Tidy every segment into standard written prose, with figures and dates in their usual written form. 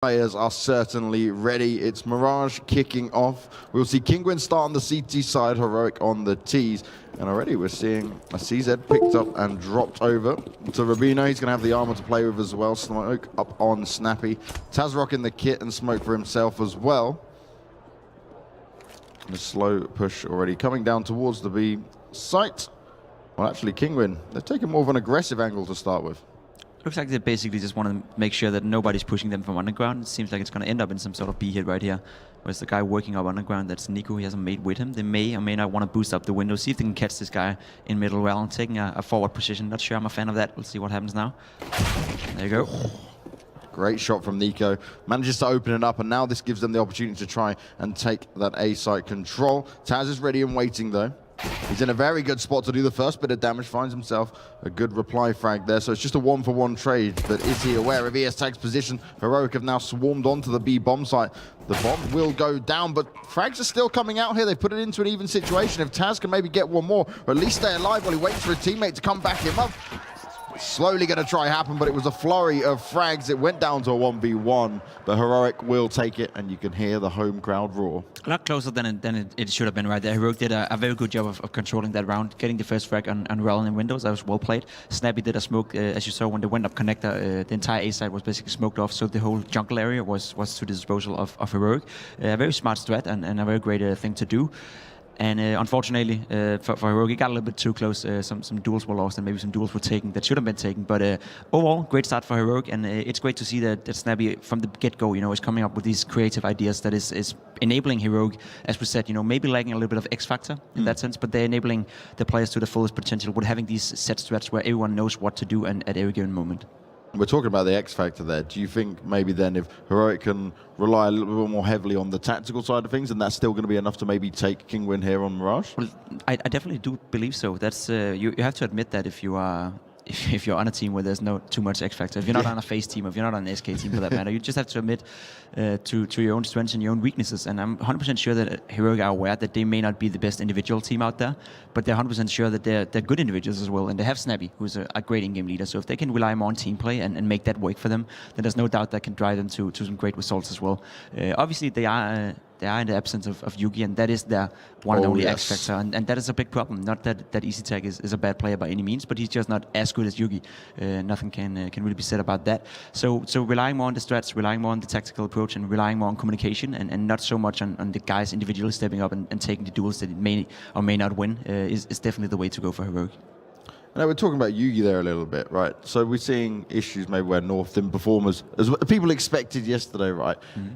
Players are certainly ready. It's Mirage kicking off. We'll see Kinguin start on the CT side, Heroic on the Ts. And already we're seeing a CZ picked up and dropped over to Rubino. He's going to have the armor to play with as well. Smoke up on Snappy. Tazrock in the kit and smoke for himself as well. And a slow push already coming down towards the B site. Well, actually, Kinguin, they're taking more of an aggressive angle to start with. Looks like they basically just want to make sure that nobody's pushing them from underground. It seems like it's going to end up in some sort of B hit right here. Whereas the guy working up underground, that's Nico, he has a mate with him. They may or may not want to boost up the window, see if they can catch this guy in middle well and taking a forward position. Not sure I'm a fan of that. We'll see what happens now. There you go. Great shot from Nico. Manages to open it up, and now this gives them the opportunity to try and take that A site control. Taz is ready and waiting though. He's in a very good spot to do the first bit of damage, finds himself a good reply frag there, so it's just a one-for-one trade. But is he aware of ESTag's position? Heroic have now swarmed onto the B bomb site. The bomb will go down, but frags are still coming out here. They've put it into an even situation. If Taz can maybe get one more, or at least stay alive while he waits for a teammate to come back him up. Slowly going to try happen, but it was a flurry of frags. It went down to a 1v1, but Heroic will take it, and you can hear the home crowd roar. A lot closer than it should have been right there. Heroic did a very good job of controlling that round, getting the first frag on Rel in Windows. That was well played. Snappy did a smoke, as you saw when they went up connector. The entire A side was basically smoked off, so the whole jungle area was to the disposal of Heroic. A very smart strat and a very great thing to do. And unfortunately, for Heroic, it got a little bit too close. Some duels were lost and maybe some duels were taken that should have been taken. But overall, great start for Heroic. And it's great to see that Snappy, from the get-go, is coming up with these creative ideas that is enabling Heroic, as we said, maybe lacking a little bit of X-factor in that sense, but they're enabling the players to the fullest potential with having these set strats where everyone knows what to do and at every given moment. We're talking about the X factor there. Do you think maybe then if Heroic can rely a little bit more heavily on the tactical side of things, and that's still going to be enough to maybe take Kinguin here on Mirage? Well, I definitely do believe so. That's you have to admit that if you are if you're on a team where there's no too much X factor, if you're not on a FaZe team, if you're not on an SK team for that matter, you just have to admit to your own strengths and your own weaknesses. And I'm 100% sure that Heroic are aware that they may not be the best individual team out there, but they're 100% sure that they're good individuals as well. And they have Snappy, who's a great in-game leader. So if they can rely more on team play and make that work for them, then there's no doubt that can drive them to some great results as well. Obviously, they are in the absence of Yugi, and that is their one and only X factor, and that is a big problem. Not that EasyTag is a bad player by any means, but he's just not as good as Yugi. Nothing can really be said about that. So relying more on the strats, relying more on the tactical approach, and relying more on communication, and not so much on the guys individually stepping up and taking the duels that it may or may not win is definitely the way to go for Heroic. Now we're talking about Yugi there a little bit, right? So we're seeing issues maybe where North didn't perform as people expected yesterday, right? Mm-hmm.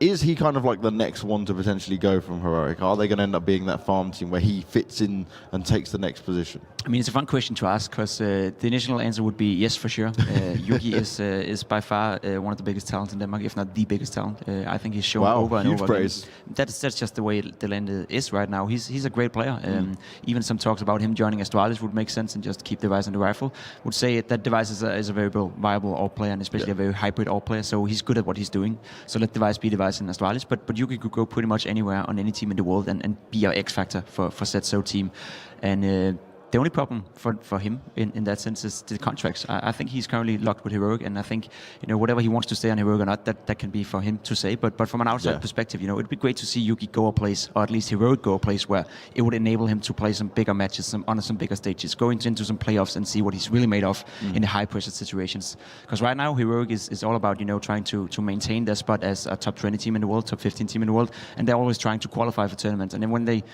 Is he kind of like the next one to potentially go from Heroic? Are they going to end up being that farm team where he fits in and takes the next position? I mean, it's a fun question to ask because the initial answer would be yes, for sure. Yugi is by far one of the biggest talents in Denmark, if not the biggest talent. I think he's shown over and over praise. again. That's just the way the land is right now. He's a great player. Even some talks about him joining Astralis would make sense and just keep Device on the rifle. Would say that Device is a very viable AWP player and especially a very hybrid AWP player. So he's good at what he's doing. So let Device be Device in Astralis, but Yugi could go pretty much anywhere on any team in the world and be our X factor for said so team. And the only problem for him in that sense is the contracts. I think he's currently locked with Heroic, and I think whatever he wants to stay on Heroic or not, that can be for him to say. But from an outside perspective, it'd be great to see Yugi go a place, or at least Heroic go a place where it would enable him to play some bigger matches, on some bigger stages, go into some playoffs and see what he's really made of in the high pressure situations. Because right now Heroic is all about trying to maintain their spot as a top 20 team in the world, top 15 team in the world, and they're always trying to qualify for tournaments. And then when they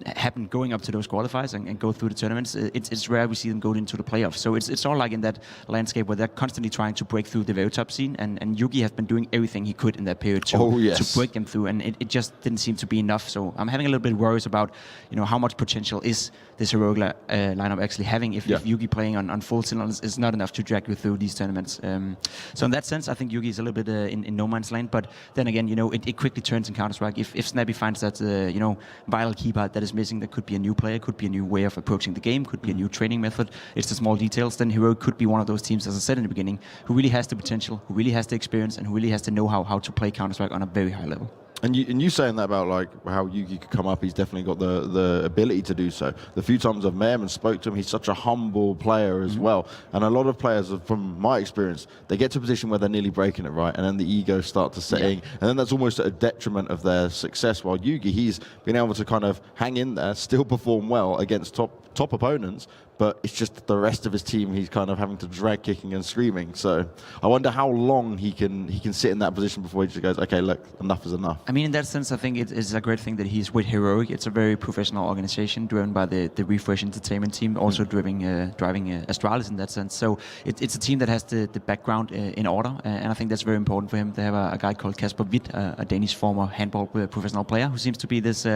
happen going up to those qualifiers and go through the tournaments, it's rare we see them go into the playoffs. So it's all like in that landscape where they're constantly trying to break through the very top scene, and Yugi has been doing everything he could in that period to break them through, and it just didn't seem to be enough. So I'm having a little bit of worries about how much potential is this Heroic lineup actually having if Yugi playing on full cylinders is not enough to drag you through these tournaments. So in that sense, I think Yugi is a little bit in no man's land, but then again, it quickly turns in Counter-Strike. If Snappy finds that vital key part that is missing, that could be a new player, could be a new way of approaching the game, could be a new training method. It's the small details. Then Heroic could be one of those teams, as I said in the beginning, who really has the potential, who really has the experience, and who really has the know-how to play Counter-Strike on a very high level. And you saying that about like how Yugi could come up, he's definitely got the ability to do so. The few times I've met him and spoke to him, he's such a humble player as well. And a lot of players, from my experience, they get to a position where they're nearly breaking it, right? And then the egos start to set in. And then that's almost at a detriment of their success. While Yugi, he's been able to kind of hang in there, still perform well against top opponents, but it's just the rest of his team he's kind of having to drag kicking and screaming. So I wonder how long he can sit in that position before he just goes, okay, look, enough is enough. I mean, in that sense, I think it's a great thing that he's with Heroic. It's a very professional organization driven by the Refresh Entertainment team, also driving Astralis in that sense. So it's a team that has the background in order, and I think that's very important for him. They have a guy called Vip-Bet, a Danish former handball professional player who seems to be this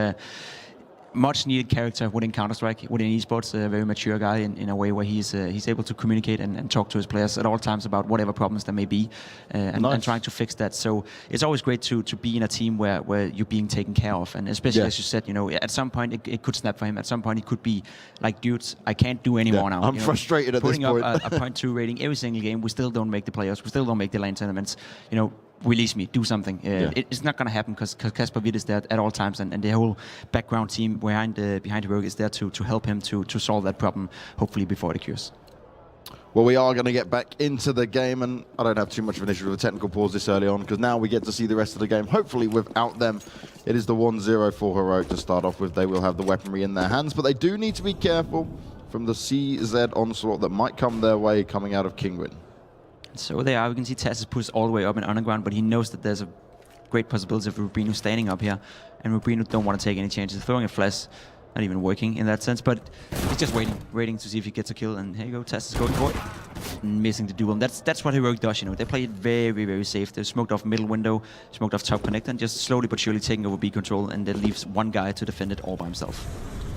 much needed character within Counter-Strike, within esports, a very mature guy in a way where he's able to communicate and talk to his players at all times about whatever problems there may be, and trying to fix that. So it's always great to be in a team where you're being taken care of, and especially as you said, at some point it could snap for him. At some point it could be like, dudes, I can't do anymore now. I'm frustrated at this point. Putting up a 0.2 rating every single game, we still don't make the playoffs, we still don't make the LAN tournaments. Release me, do something. It's not going to happen because Kasper Witt is there at all times, and the whole background team behind Heroic is there to help him to solve that problem, hopefully before it occurs. Well, we are going to get back into the game, and I don't have too much of an issue with a technical pause this early on, because now we get to see the rest of the game, hopefully without them. It is the 1-0 for Heroic to start off with. They will have the weaponry in their hands, but they do need to be careful from the CZ onslaught that might come their way coming out of Kinguin. So there are, we can see Taz is pushed all the way up in underground, but he knows that there's a great possibility of Rubino standing up here, and Rubino don't want to take any chances. Throwing a flash, not even working in that sense, but he's just waiting to see if he gets a kill, and here you go, Taz is going for it. Missing the duel, and that's what Heroic does, They play it very, very safe. They're smoked off middle window, smoked off top connector, and just slowly but surely taking over B control, and that leaves one guy to defend it all by himself.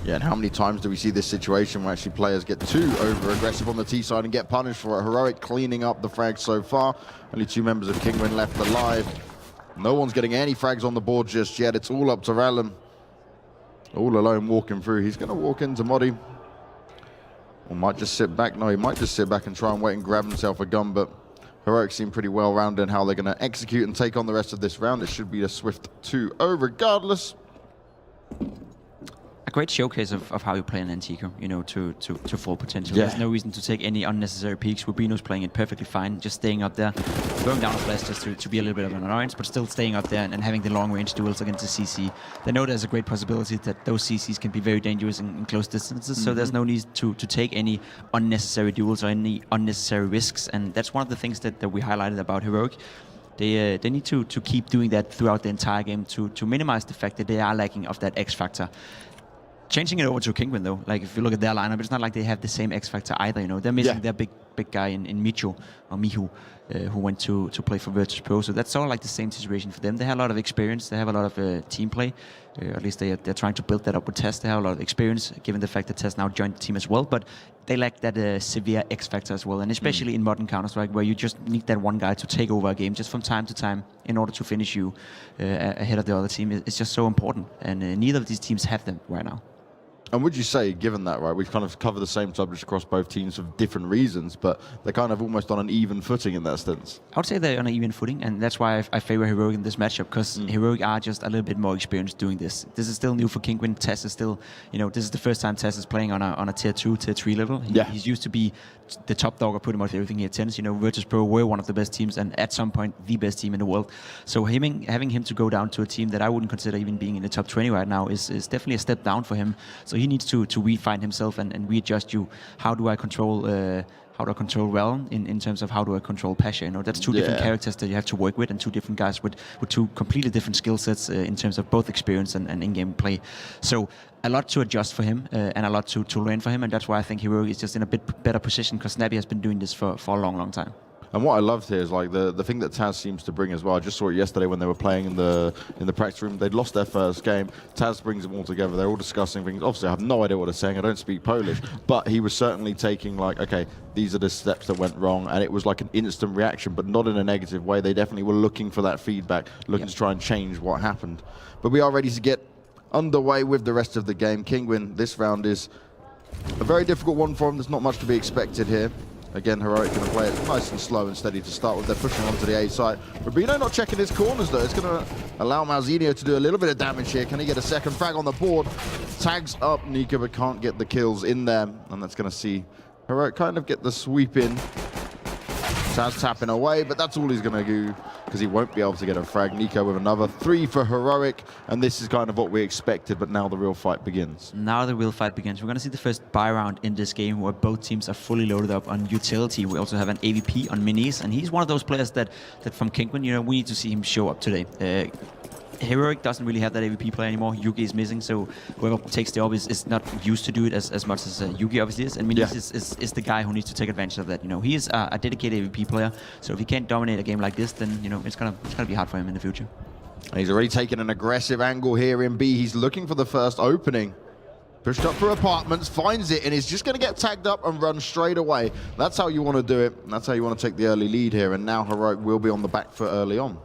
Yeah, and how many times do we see this situation where actually players get too over-aggressive on the T side and get punished for it? Heroic cleaning up the frags so far. Only 2 members of Kinguin left alive. No one's getting any frags on the board just yet. It's all up to Rallum. All alone walking through. He's going to walk into Modi. Or might just sit back. No, he might just sit back and try and wait and grab himself a gun, but Heroic seem pretty well-rounded in how they're going to execute and take on the rest of this round. It should be a swift 2-0 regardless. A great showcase of how you play an Antico, to full potential. There's no reason to take any unnecessary peeks. Rubino's playing it perfectly fine, just staying up there, throwing down a flash just to be a little bit of an annoyance, but still staying up there and having the long-range duels against the CC. They know there's a great possibility that those CCs can be very dangerous in close distances, so there's no need to take any unnecessary duels or any unnecessary risks, and that's one of the things that we highlighted about Heroic. They need to keep doing that throughout the entire game to minimize the fact that they are lacking of that X factor. Changing it over to Kinguin, though, like if you look at their lineup, it's not like they have the same X factor either. They're missing their big guy in Miho, who went to play for Virtus Pro. So that's sort of like the same situation for them. They have a lot of experience. They have a lot of team play. At least they're trying to build that up with Tess. They have a lot of experience, given the fact that Tess now joined the team as well. But they lack that severe X factor as well, and especially in modern Counter-Strike, where you just need that one guy to take over a game just from time to time in order to finish you ahead of the other team. It's just so important, and neither of these teams have them right now. And would you say, given that, right, we've kind of covered the same subjects across both teams for different reasons, but they're kind of almost on an even footing in that sense? I would say they're on an even footing, and that's why I favor Heroic in this matchup, because Heroic are just a little bit more experienced doing this. This is still new for Kinguin. Tess is still, this is the first time Tess is playing on a tier 2, tier 3 level. He's used to be the top dog of pretty much everything he attends. Virtus Pro were one of the best teams, and at some point, the best team in the world. So having him to go down to a team that I wouldn't consider even being in the top 20 right now is definitely a step down for him. So he needs to refine himself and readjust how do I control Realm in terms of how do I control Pasha. That's two different characters that you have to work with, and two different guys with two completely different skill sets in terms of both experience and in-game play. So a lot to adjust for him and a lot to learn for him, and that's why I think Heroic is just in a bit better position, because Snappy has been doing this for a long time. And what I loved here is like the thing that Taz seems to bring as well. I just saw it yesterday when they were playing in the practice room. They'd lost their first game. Taz brings them all together. They're all discussing things. Obviously, I have no idea what they're saying. I don't speak Polish, but he was certainly taking like, okay, these are the steps that went wrong, and it was like an instant reaction, but not in a negative way. They definitely were looking for that feedback, looking to try and change what happened. But we are ready to get underway with the rest of the game. Kinguin, this round is a very difficult one for him. There's not much to be expected here. Again, Heroic going to play it nice and slow and steady to start with. They're pushing onto the A site. Rubino not checking his corners, though. It's going to allow Malzinho to do a little bit of damage here. Can he get a second frag on the board? Tags up Nico, but can't get the kills in there. And that's going to see Heroic kind of get the sweep in. Taz tapping away, but that's all he's going to do because he won't be able to get a frag. Nico with another 3 for Heroic, and this is kind of what we expected, but now the real fight begins. Now the real fight begins. We're going to see the first buy round in this game where both teams are fully loaded up on utility. We also have an AVP on Minis, and he's one of those players that from Kinguin, you know, we need to see him show up today. Heroic doesn't really have that AVP player anymore. Yugi is missing, so whoever takes the job is not used to do it as much as Yugi obviously is. And Minis is the guy who needs to take advantage of that. You know, he is a dedicated AVP player, so if he can't dominate a game like this, then you know it's gonna be hard for him in the future. And he's already taken an aggressive angle here in B. He's looking for the first opening. Pushed up for apartments, finds it, and is just going to get tagged up and run straight away. That's how you want to do it. That's how you want to take the early lead here. And now Heroic will be on the back foot early on.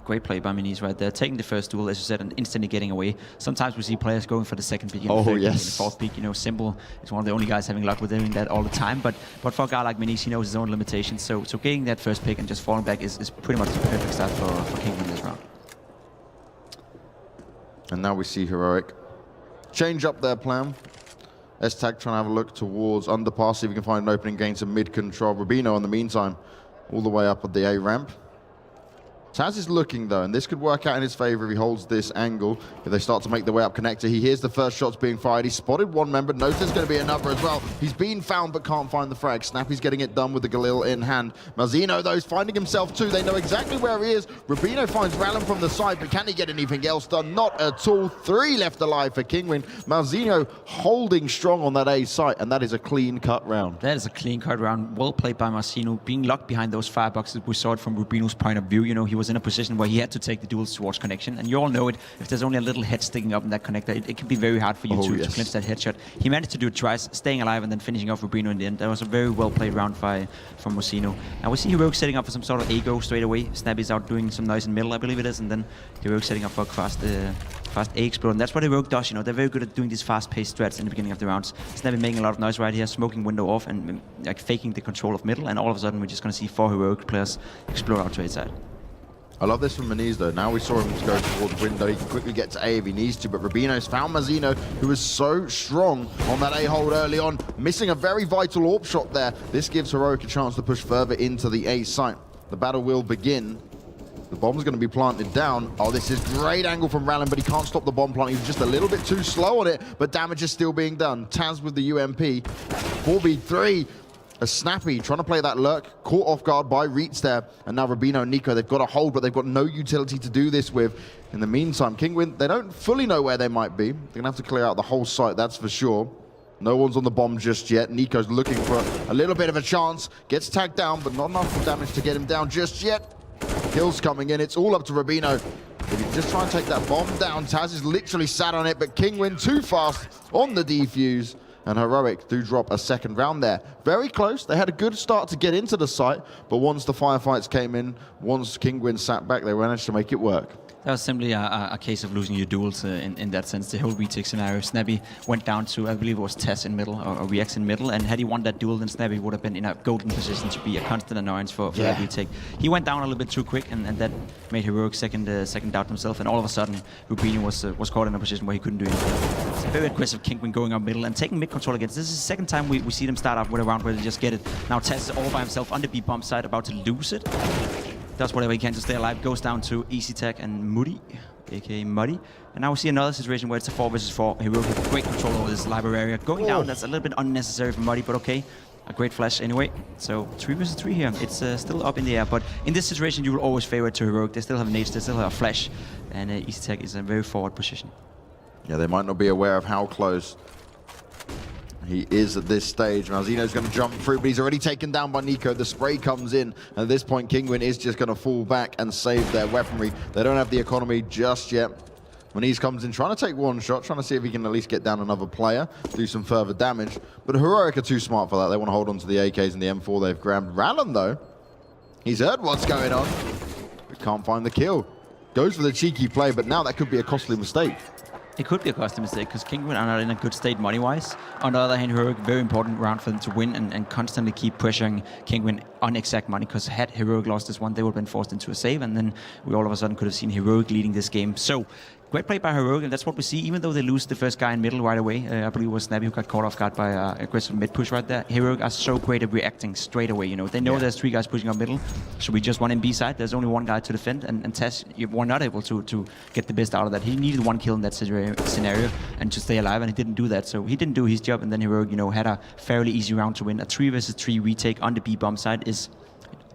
Great play by Minis right there, taking the first duel, as you said, and instantly getting away. Sometimes we see players going for the second pick, and the third pick, and the fourth pick. You know, Simple is one of the only guys having luck with doing that all the time. But for a guy like Minis, he knows his own limitations. So getting that first pick and just falling back is pretty much the perfect start for Kinguin this round. And now we see Heroic change up their plan. S-Tag trying to have a look towards underpass, see if we can find an opening, gain some mid-control. Rubino, in the meantime, all the way up at the A ramp. Taz is looking, though, and this could work out in his favor if he holds this angle. If they start to make their way up connector, he hears the first shots being fired. He spotted one member, knows there's going to be another as well. He's been found but can't find the frag. Snappy's getting it done with the Galil in hand. Malzinho, though, is finding himself too. They know exactly where he is. Rubino finds Rallen from the side, but can he get anything else done? Not at all. 3 left alive for Kinguin. Malzinho holding strong on that A site, and that is a clean-cut round. That is a clean-cut round. Well played by Malzinho, being locked behind those fireboxes. We saw it from Rubino's point of view. You know, he was in a position where he had to take the duels towards connection, and you all know it. If there's only a little head sticking up in that connector, it can be very hard for you to clinch that headshot. He managed to do it twice, staying alive and then finishing off Rubino in the end. That was a very well played round from Malzinho. And we see Heroic setting up for some sort of A-go straight away. Snappy's out doing some noise in middle, I believe it is, and then Heroic setting up for a fast A explode. And that's what Heroic does. You know, they're very good at doing these fast-paced strats in the beginning of the rounds. Snappy making a lot of noise right here, smoking window off and like faking the control of middle, and all of a sudden we're just going to see 4 Heroic players explode out to A side. I love this from Minis, though. Now we saw him go towards window. He can quickly get to A if he needs to, but Rubino's found Malzinho, who is so strong on that A hold early on, missing a very vital AWP shot there. This gives Heroic a chance to push further into the A site. The battle will begin. The bomb's going to be planted down. Oh, this is great angle from Rallen, but he can't stop the bomb plant. He was just a little bit too slow on it, but damage is still being done. Taz with the UMP. 4v3. A Snappy trying to play that lurk, caught off guard by Reitz there, and now Rubino and Nico, they've got a hold, but they've got no utility to do this with. In the meantime, Kinguin, they don't fully know where they might be. They're going to have to clear out the whole site, that's for sure. No one's on the bomb just yet. Nico's looking for a little bit of a chance, gets tagged down, but not enough damage to get him down just yet. Kills coming in, it's all up to Rubino. If you just try and take that bomb down, Taz is literally sat on it, but Kinguin too fast on the defuse. And Heroic do drop a second round there. Very close. They had a good start to get into the site, but once the firefights came in, once Kinguin sat back, they managed to make it work. That was simply a case of losing your duels in that sense. The whole retake scenario, Snappy went down to, I believe it was Tess in middle, or Reax in middle, and had he won that duel, then Snappy would have been in a golden position to be a constant annoyance for that retake. He went down a little bit too quick, and that made Heroic second doubt himself, and all of a sudden, Rubino was caught in a position where he couldn't do anything. It's a very aggressive Kinguin going up middle and taking mid control against. This is the second time we see them start off with a round where they just get it. Now Tess is all by himself on the B bomb side, about to lose it. Does whatever he can to stay alive, goes down to Easy Tech and Moody, aka Muddy. And now we see another situation where it's a 4 versus 4. Heroic with great control over this library area. Going down, that's a little bit unnecessary for Muddy, but okay. A great flash anyway. So 3 versus 3 here. It's still up in the air, but in this situation you will always favor it to Heroic. They still have nades, they still have a flash, and Easy Tech is a very forward position. Yeah, they might not be aware of how close he is at this stage. Malzinho's going to jump through, but he's already taken down by Nico. The spray comes in, and at this point, Kinguin is just going to fall back and save their weaponry. They don't have the economy just yet. Maniz comes in, trying to take one shot, trying to see if he can at least get down another player, do some further damage. But Heroic are too smart for that. They want to hold on to the AKs and the M4 they've grabbed. Rallen, though, he's heard what's going on, but can't find the kill. Goes for the cheeky play, but now that could be a costly mistake. It could be a custom mistake because Kinguin are not in a good state money-wise. On the other hand, Heroic, very important round for them to win and constantly keep pressuring Kinguin on exact money, because had Heroic lost this one, they would have been forced into a save, and then we all of a sudden could have seen Heroic leading this game. So, great play by Heroic, and that's what we see, even though they lose the first guy in middle right away. I believe it was Snappy who got caught off guard by aggressive mid-push right there. Heroic are so great at reacting straight away, They know there's 3 guys pushing up middle, so we just one in B side. There's only 1 guy to defend, and Taz, you were not able to get the best out of that. He needed 1 kill in that scenario and to stay alive, and he didn't do that. So he didn't do his job, and then Heroic, had a fairly easy round to win. A 3 versus 3 retake on the B bomb side is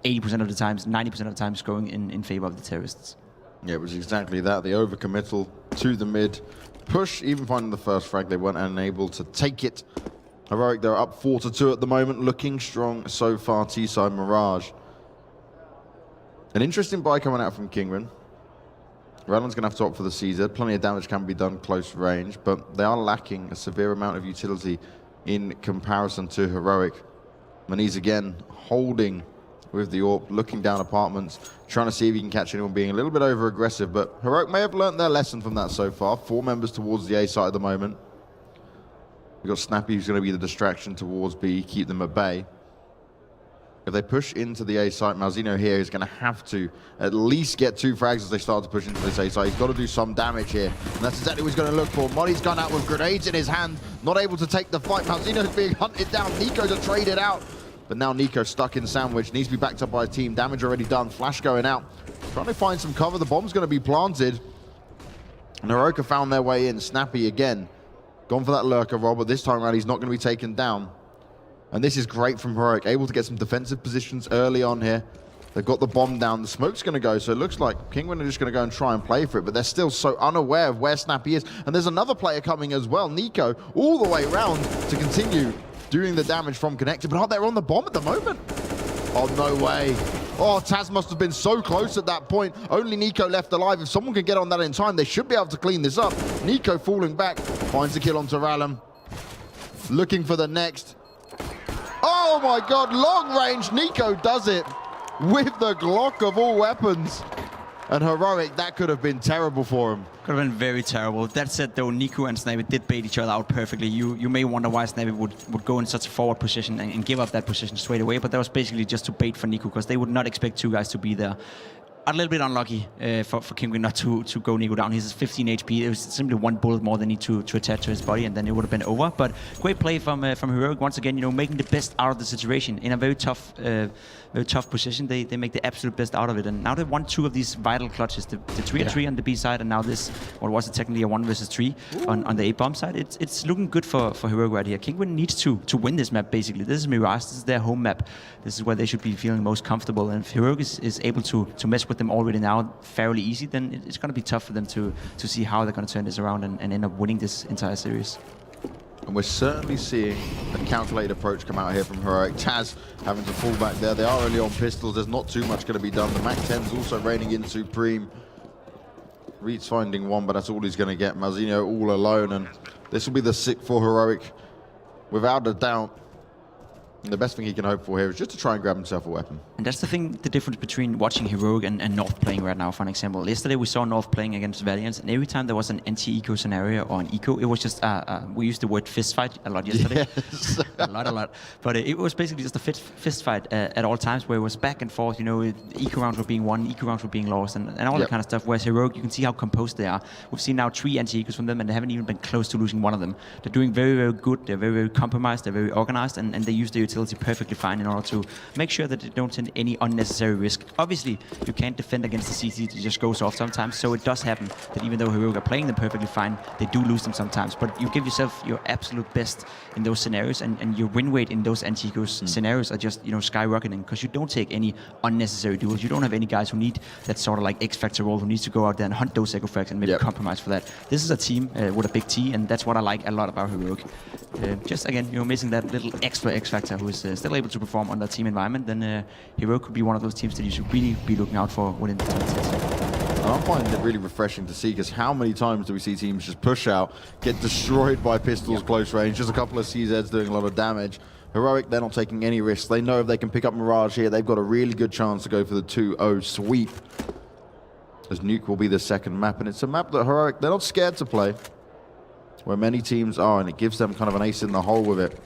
80% of the times, 90% of the times going in favor of the terrorists. Yeah, it was exactly that. The overcommittal to the mid push, even finding the first frag, they weren't unable to take it. Heroic, they're up 4-2 at the moment, looking strong so far, T-side Mirage. An interesting buy coming out from Kinguin. Rallen's going to have to opt for the CZ. Plenty of damage can be done close range, but they are lacking a severe amount of utility in comparison to Heroic. Maniz again holding with the AWP, looking down apartments, trying to see if he can catch anyone being a little bit over-aggressive, but Heroic may have learnt their lesson from that so far. 4 members towards the A site at the moment. We've got Snappy, who's going to be the distraction towards B, keep them at bay. If they push into the A site, Malzino here is going to have to at least get 2 frags as they start to push into this A site. He's got to do some damage here, and that's exactly what he's going to look for. Molly's gone out with grenades in his hand, not able to take the fight. Malzino's being hunted down. Nico to trade it out. But now Nico stuck in sandwich, needs to be backed up by a team. Damage already done, flash going out. Trying to find some cover, the bomb's going to be planted. And Heroic have found their way in. Snappy again, gone for that lurker roll, but this time around he's not going to be taken down. And this is great from Heroic, able to get some defensive positions early on here. They've got the bomb down, the smoke's going to go, so it looks like Kinguin are just going to go and try and play for it, but they're still so unaware of where Snappy is. And there's another player coming as well, Nico, all the way around to continue doing the damage from connected, but they're on the bomb at the moment. Oh, no way. Oh, Taz must have been so close at that point. Only Nico left alive. If someone can get on that in time, they should be able to clean this up. Nico falling back, finds the kill onto Rallum. Looking for the next. Oh my God, long range. Nico does it with the Glock of all weapons. And Heroic, that could have been terrible for him. Could have been very terrible. That said, though, Nico and Snappy did bait each other out perfectly. You may wonder why Snappy would go in such a forward position and give up that position straight away, but that was basically just to bait for Nico, because they would not expect 2 guys to be there. A little bit unlucky for Kinguin not to go Nico down. He's 15 HP. It was simply 1 bullet more than need to attach to his body, and then it would have been over. But great play from Heroic once again. Making the best out of the situation in a very tough position. They make the absolute best out of it. And now they've won 2 of these vital clutches. The 3-3 on the B side, and now this, what was it technically, a 1 versus 3 on the A bomb side. It's looking good for Heroic right here. Kinguin needs to win this map basically. This is Mirage. This is their home map. This is where they should be feeling most comfortable. And if Heroic is able to mess with them already now fairly easy, then it's going to be tough for them to see how they're going to turn this around and end up winning this entire series. And we're certainly seeing a calculated approach come out here from Heroic. Taz having to fall back there. They are only on pistols. There's not too much going to be done. The MAC-10's also raining in Supreme. Reed's finding 1, but that's all he's going to get. Malzino all alone, and this will be the sick for Heroic without a doubt. And the best thing he can hope for here is just to try and grab himself a weapon. And that's the difference between watching Heroic and North playing right now, for an example. Yesterday we saw North playing against Valiant, and every time there was an anti-eco scenario or an eco, it was just, we used the word fist fight a lot yesterday. Yes. a lot. But it was basically just a fist fight at all times, where it was back and forth, eco rounds were being won, eco rounds were being lost, and all that kind of stuff. Whereas Heroic, you can see how composed they are. We've seen now 3 anti-ecos from them, and they haven't even been close to losing one of them. They're doing very, very good. They're very, very compromised. They're very organized, and they use their utility perfectly fine in order to make sure that they don't send any unnecessary risk. Obviously, you can't defend against the CT, it just goes off sometimes, so it does happen that even though Heroic are playing them perfectly fine, they do lose them sometimes. But you give yourself your absolute best in those scenarios, and your win rate in those anti-ecos scenarios are just skyrocketing, because you don't take any unnecessary duels. You don't have any guys who need that sort of like X-Factor role, who needs to go out there and hunt those echo frags and maybe compromise for that. This is a team with a big T, and that's what I like a lot about Heroic. Just again, missing that little extra X-Factor who is still able to perform on that team environment, then Heroic could be one of those teams that you should really be looking out for within the tournament. And I'm finding it really refreshing to see, because how many times do we see teams just push out, get destroyed by pistols close range, just a couple of CZs doing a lot of damage. Heroic, they're not taking any risks. They know if they can pick up Mirage here, they've got a really good chance to go for the 2-0 sweep, as Nuke will be the second map, and it's a map that Heroic, they're not scared to play. where many teams are, and it gives them kind of an ace in the hole with it.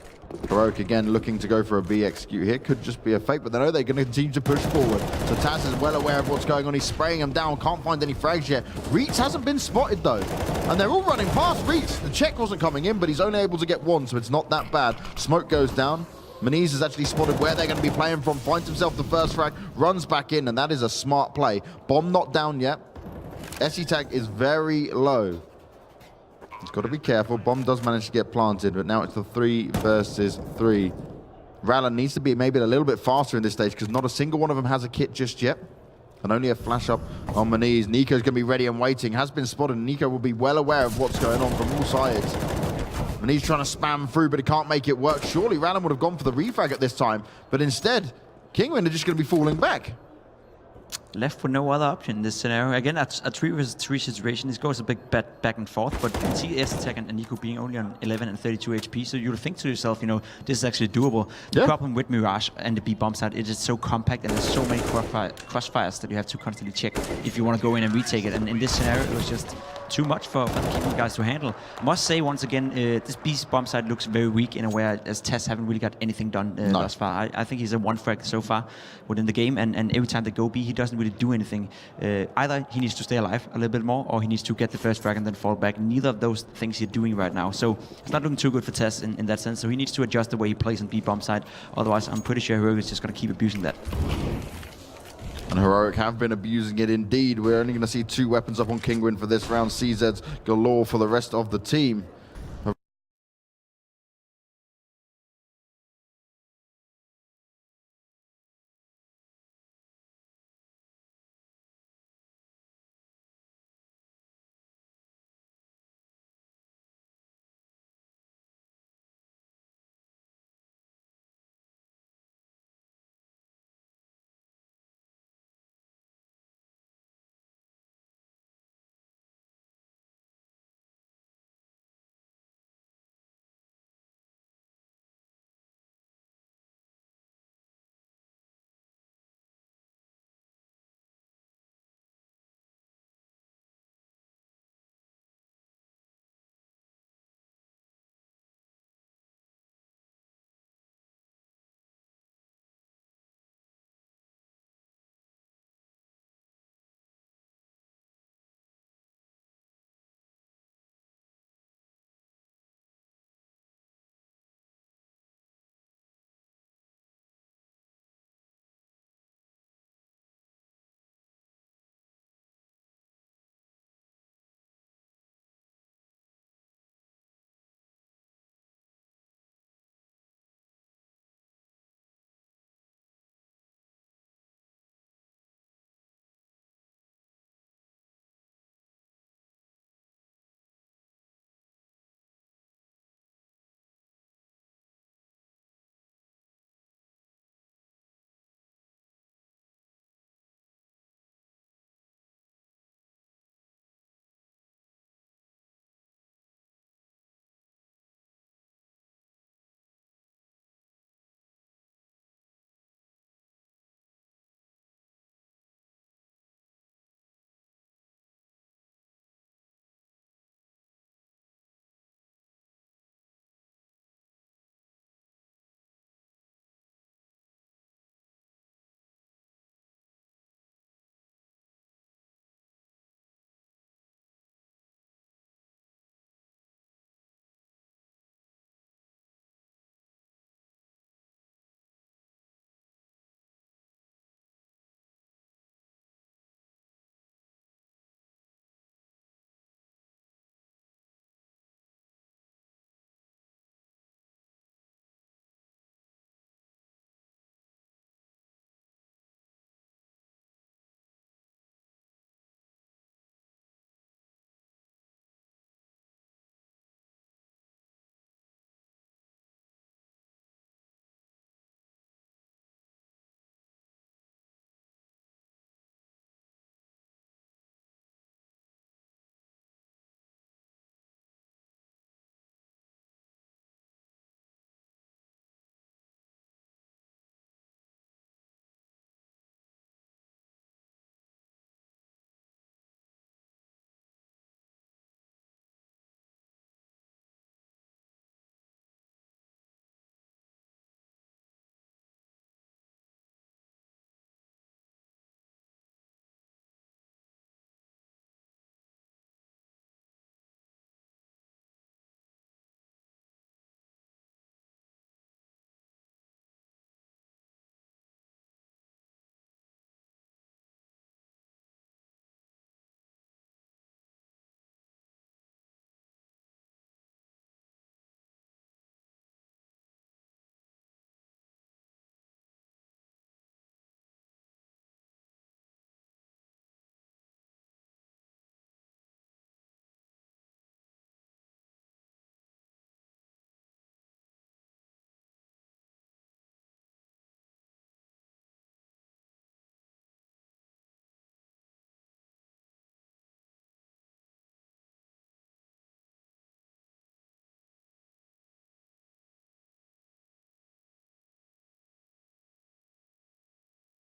Heroic again looking to go for a B execute here. Could just be a fake, but they know they're going to continue to push forward. So Taz is well aware of what's going on. He's spraying them down. Can't find any frags yet. Reitz hasn't been spotted though. And they're all running past Reitz. The check wasn't coming in, but he's only able to get one, so it's not that bad. Smoke goes down. Maniz has actually spotted where they're going to be playing from. Finds himself the first frag. Runs back in, and that is a smart play. Bomb not down yet. SE tag is very low. He's got to be careful. Bomb does manage to get planted, but now it's the 3 versus 3. Rallan needs to be maybe a little bit faster in this stage because not a single one of them has a kit just yet. And only a flash up on Maniz. Nico's going to be ready and waiting. Has been spotted. Nico will be well aware of what's going on from all sides. Maniz trying to spam through, but he can't make it work. Surely Rallan would have gone for the refrag at this time, but instead, Kinguin are just going to be falling back. Left with no other option in this scenario. Again, a 3 versus 3 situation. This goes a bit back and forth, but you can see S-Tech and Nico being only on 11 and 32 HP, so you'll think to yourself, you know, this is actually doable. The problem with Mirage and the B bomb side, it is so compact and there's so many crossfires that you have to constantly check if you want to go in and retake it. And in this scenario, it was just too much for the Kinguin guys to handle. I must say, once again, this B bomb side looks very weak in a way as Tess haven't really got anything done thus far. I think he's a 1 frag so far within the game, and every time they go B, he doesn't really do anything. Either he needs to stay alive a little bit more, or he needs to get the first frag and then fall back. Neither of those things he's doing right now. So it's not looking too good for Tess in that sense. So he needs to adjust the way he plays on B bomb side. Otherwise, I'm pretty sure Heroic is just going to keep abusing that. And Heroic have been abusing it indeed. We're only going to see 2 weapons up on Kinguin for this round. CZ's galore for the rest of the team.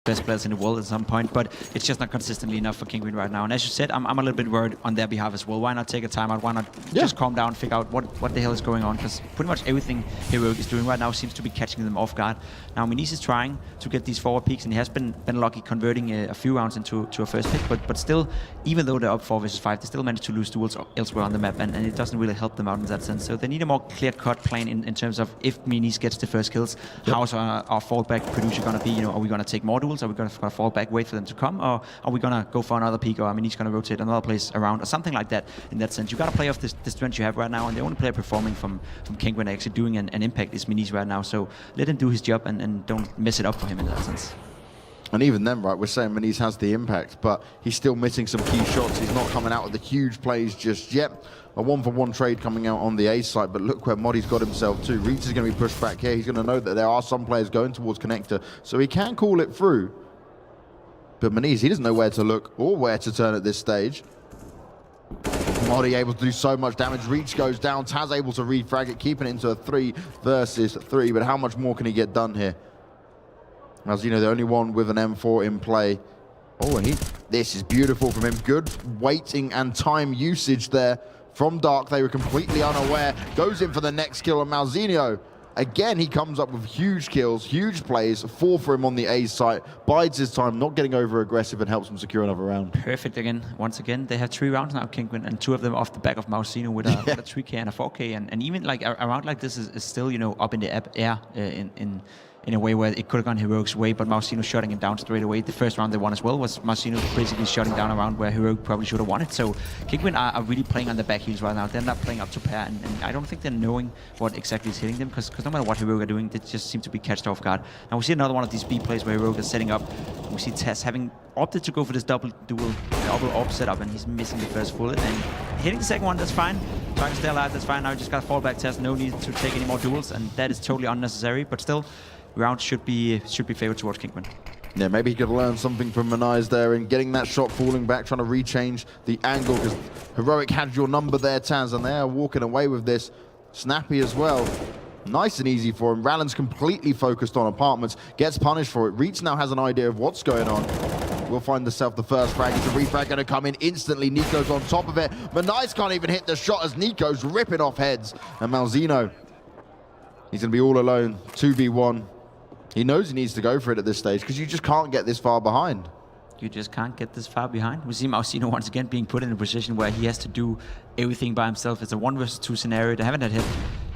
best players in the world at some point, but it's just not consistently enough for Kinguin right now. And as you said, I'm a little bit worried on their behalf as well. Why not take a timeout? Why not just calm down, figure out what the hell is going on? Because pretty much everything Heroic is doing right now seems to be catching them off guard. Now Mirage is trying to get these forward peaks, and he has been lucky converting a few rounds into a first pick, but still, even though they're up 4 versus 5, they still manage to lose duels elsewhere on the map, and it doesn't really help them out in that sense. So they need a more clear-cut plan in terms of if Mirage gets the first kills, how's our fallback producer going to be? Are we going to take more duels? Are we going to fall back, wait for them to come, or are we going to go for another peak, or Mirage going to rotate another place around, or something like that? In that sense, you got to play off the strength you have right now, and the only player performing from Kinguin actually doing an impact is Mirage right now. So let him do his job and don't mess it up for him in that sense. And even then, right, we're saying Mirage has the impact, but he's still missing some key shots. He's not coming out with the huge plays just yet. A 1-for-1 trade coming out on the A side, but look where Modi's got himself too. Reach is going to be pushed back here. He's going to know that there are some players going towards Connector, so he can call it through. But Mirage, he doesn't know where to look or where to turn at this stage. Modi able to do so much damage. Reach goes down. Taz able to refrag it, keeping it into a 3 versus 3. But how much more can he get done here? As you know, the only one with an M4 in play. Oh, and this is beautiful from him. Good waiting and time usage there from Dark. They were completely unaware. Goes in for the next kill, and Malzinho, again, he comes up with huge kills, huge plays. 4 for him on the A site. Bides his time, not getting over aggressive, and helps him secure another round. Perfect again. Once again, they have 3 rounds now, Kinguin, and 2 of them off the back of Malzinho with a 3K and a 4K. And even like a round like this is still, up in the air in a way where it could have gone Heroic's way, but Malzinho shutting it down straight away. The first round they won as well was Malzinho basically shutting down a round where Heroic probably should have won it. So Kinguin are really playing on the back heels right now. They're not playing up to pair, and I don't think they're knowing what exactly is hitting them, because no matter what Heroic are doing, they just seem to be catched off guard. Now we see another one of these B plays where Heroic is setting up. We see Tess having opted to go for this double AWP setup, and he's missing the first bullet, and hitting the second one, that's fine. Trying to stay alive, that's fine. Now he just got to fall back Tess. No need to take any more duels, and that is totally unnecessary, but still, round should be favored towards Kinguin. Yeah, maybe he could learn something from Mirage there in getting that shot falling back, trying to rechange the angle, because Heroic had your number there, Taz, and they're walking away with this. Snappy as well. Nice and easy for him. Rallen's completely focused on apartments, gets punished for it. Reach now has an idea of what's going on. Will find himself the first frag. It's a refrag going to come in instantly. Nico's on top of it. Mirage can't even hit the shot as Nico's ripping off heads. And Malzinho, he's going to be all alone, 2v1. He knows he needs to go for it at this stage, because you just can't get this far behind. You just can't get this far behind. We see Malzinho once again being put in a position where he has to do everything by himself. It's a 1 versus 2 scenario. They haven't had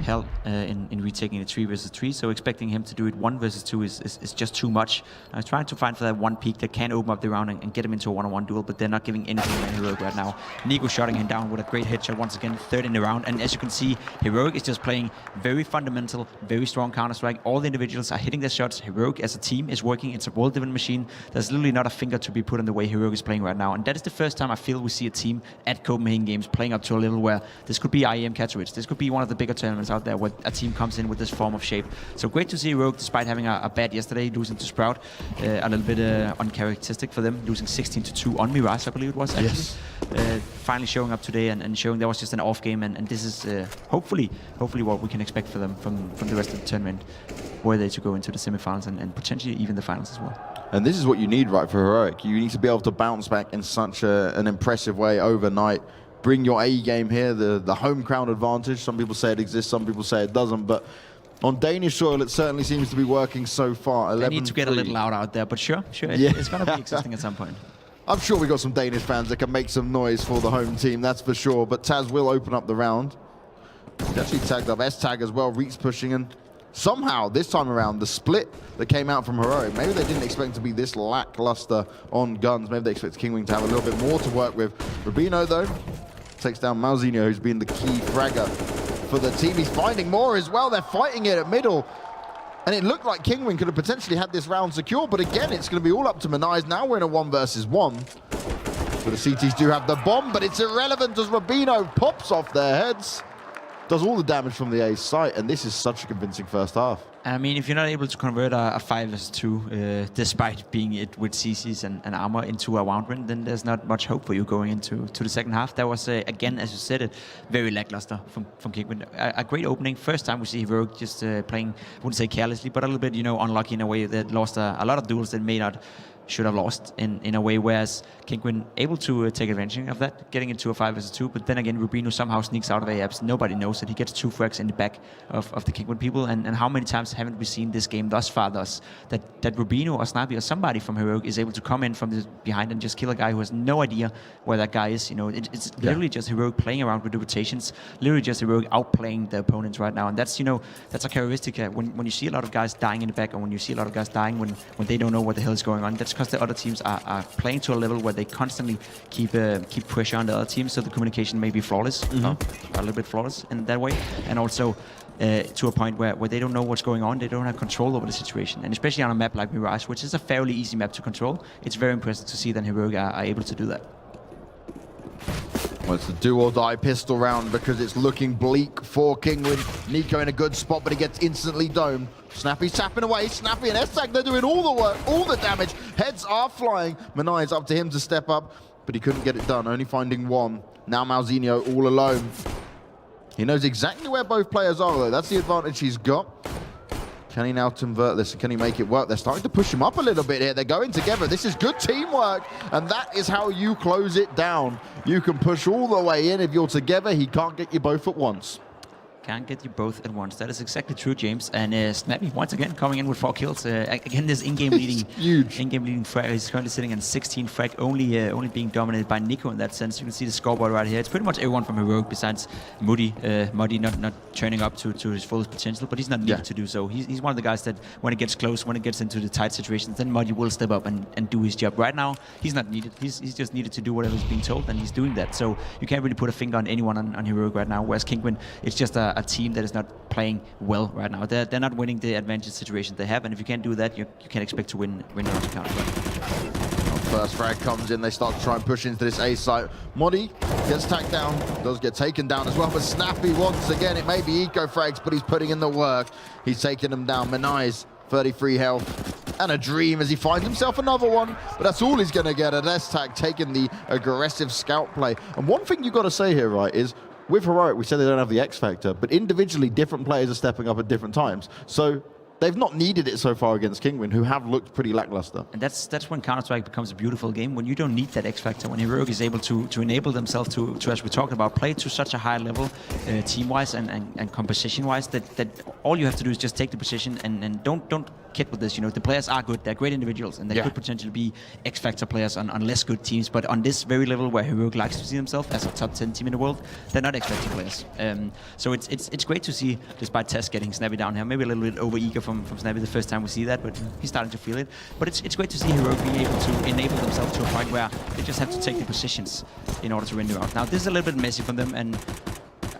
help in retaking a 3 versus 3, so expecting him to do it 1 versus 2 is just too much. I was trying to find for that one peak that can open up the round and get him into a 1-on-1 duel, but they're not giving anything to Heroic right now. Nico shutting him down with a great headshot once again, 3rd in the round, and as you can see, Heroic is just playing very fundamental, very strong Counter-Strike. All the individuals are hitting their shots. Heroic as a team is working. It's a world-driven machine. There's literally not a finger to be put in the way Heroic is playing right now, and that is the first time I feel we see a team at Copenhagen Games playing up to a level where this could be IEM Katowice. This could be one of the bigger tournaments out there where a team comes in with this form of shape. So great to see Heroic, despite having a bad yesterday, losing to Sprout. A little bit uncharacteristic for them, losing 16-2 on Mirage, I believe it was, actually. Yes. Finally showing up today and showing there was just an off game, and this is hopefully what we can expect for them from the rest of the tournament, were they to go into the semifinals and potentially even the finals as well. And this is what you need, right, for Heroic. You need to be able to bounce back in such an impressive way overnight. Bring your A game here, the home crowd advantage. Some people say it exists, some people say it doesn't, but on Danish soil, it certainly seems to be working so far. They need to get a little loud out there, but sure, it's going to be existing at some point. I'm sure we got some Danish fans that can make some noise for the home team, that's for sure. But Taz will open up the round. He's actually tagged up S-Tag as well, Reeks pushing in. Somehow, this time around, the split that came out from Heroic, maybe they didn't expect to be this lackluster on guns. Maybe they expect Kinguin to have a little bit more to work with. Rubino, though, takes down Malzinho, who's been the key fragger for the team. He's finding more as well. They're fighting it at middle. And it looked like Kinguin could have potentially had this round secure, but again, it's going to be all up to Mirage. Now we're in a 1 versus 1. But the CTs do have the bomb, but it's irrelevant as Rubino pops off their heads. Does all the damage from the A site, and this is such a convincing first half. I mean, if you're not able to convert a 5-2, despite being it with CCs and armor into a wound win, then there's not much hope for you going into the second half. That was, again, as you said it, very lackluster from Kinguin. A great opening. First time we see Heroic just playing, I wouldn't say carelessly, but a little bit, unlucky in a way that lost a lot of duels that may not should have lost in a way, whereas Kinguin able to take advantage of that, getting into a 5-2, but then again Rubino somehow sneaks out of AFs. Nobody knows that he gets 2 frags in the back of the Kinguin people, and how many times haven't we seen this game thus far that Rubino or Snappy or somebody from Heroic is able to come in from the behind and just kill a guy who has no idea where that guy is. It's literally just Heroic playing around with the rotations, literally just Heroic outplaying the opponents right now, and that's that's a characteristic when you see a lot of guys dying in the back, or when you see a lot of guys dying when they don't know what the hell is going on. That's because the other teams are playing to a level where they constantly keep pressure on the other teams, so the communication may be flawless, a little bit flawless in that way, and also to a point where they don't know what's going on, they don't have control over the situation, and especially on a map like Mirage, which is a fairly easy map to control, it's very impressive to see that Heroic are able to do that. Well, it's a do-or-die pistol round because it's looking bleak for Kinguin. Nico in a good spot, but he gets instantly domed. Snappy's tapping away. Snappy and S-Tag, they're doing all the work, all the damage. Heads are flying. Manai, it's up to him to step up, but he couldn't get it done, only finding one. Now Malzinho all alone. He knows exactly where both players are, though. That's the advantage he's got. Can he now convert this? Can he make it work? They're starting to push him up a little bit here. They're going together. This is good teamwork, and that is how you close it down. You can push all the way in. If you're together, he can't get you both at once. Can't get you both at once. That is exactly true, James. And Snappy once again coming in with 4 kills. Again, this in-game leading, huge. In-game leading frag. He's currently sitting on 16 frag, only being dominated by Nico in that sense. You can see the scoreboard right here. It's pretty much everyone from Heroic besides Muddy. Muddy not turning up to his fullest potential, but he's not needed to do so. He's one of the guys that when it gets close, when it gets into the tight situations, then Muddy will step up and do his job. Right now, he's not needed. He's just needed to do whatever he's being told, and he's doing that. So you can't really put a finger on anyone on Heroic right now. Whereas Kinguin, it's just a team that is not playing well right now. They're not winning the advantage situation they have, and if you can't do that, you can't expect to win on the counter. First frag comes in, they start to try and push into this A site. Modi gets tagged down, does get taken down as well, but Snappy once again, it may be eco frags, but he's putting in the work. He's taking them down. Manai's 33 health, and a dream as he finds himself another one, but that's all he's going to get. An S-Tag taking the aggressive scout play. And one thing you've got to say here, right, is with Heroic, we said they don't have the X factor, but individually, different players are stepping up at different times. So they've not needed it so far against Kinguin, who have looked pretty lackluster. And that's when Counter-Strike becomes a beautiful game, when you don't need that X factor, when Heroic is able to enable themselves to, as we talked about, play to such a high level, team-wise and composition-wise, that all you have to do is just take the position and don't kid with this. The players are good, they're great individuals, and they could potentially be X factor players on less good teams, but on this very level where Heroic likes to see themselves as a top 10 team in the world, they're not X factor players. So it's great to see, despite Tess getting Snappy down here, maybe a little bit over eager from Snappy the first time we see that, but he's starting to feel it. But it's great to see Heroic being able to enable themselves to a point where they just have to take the positions in order to win the round. Now this is a little bit messy from them, and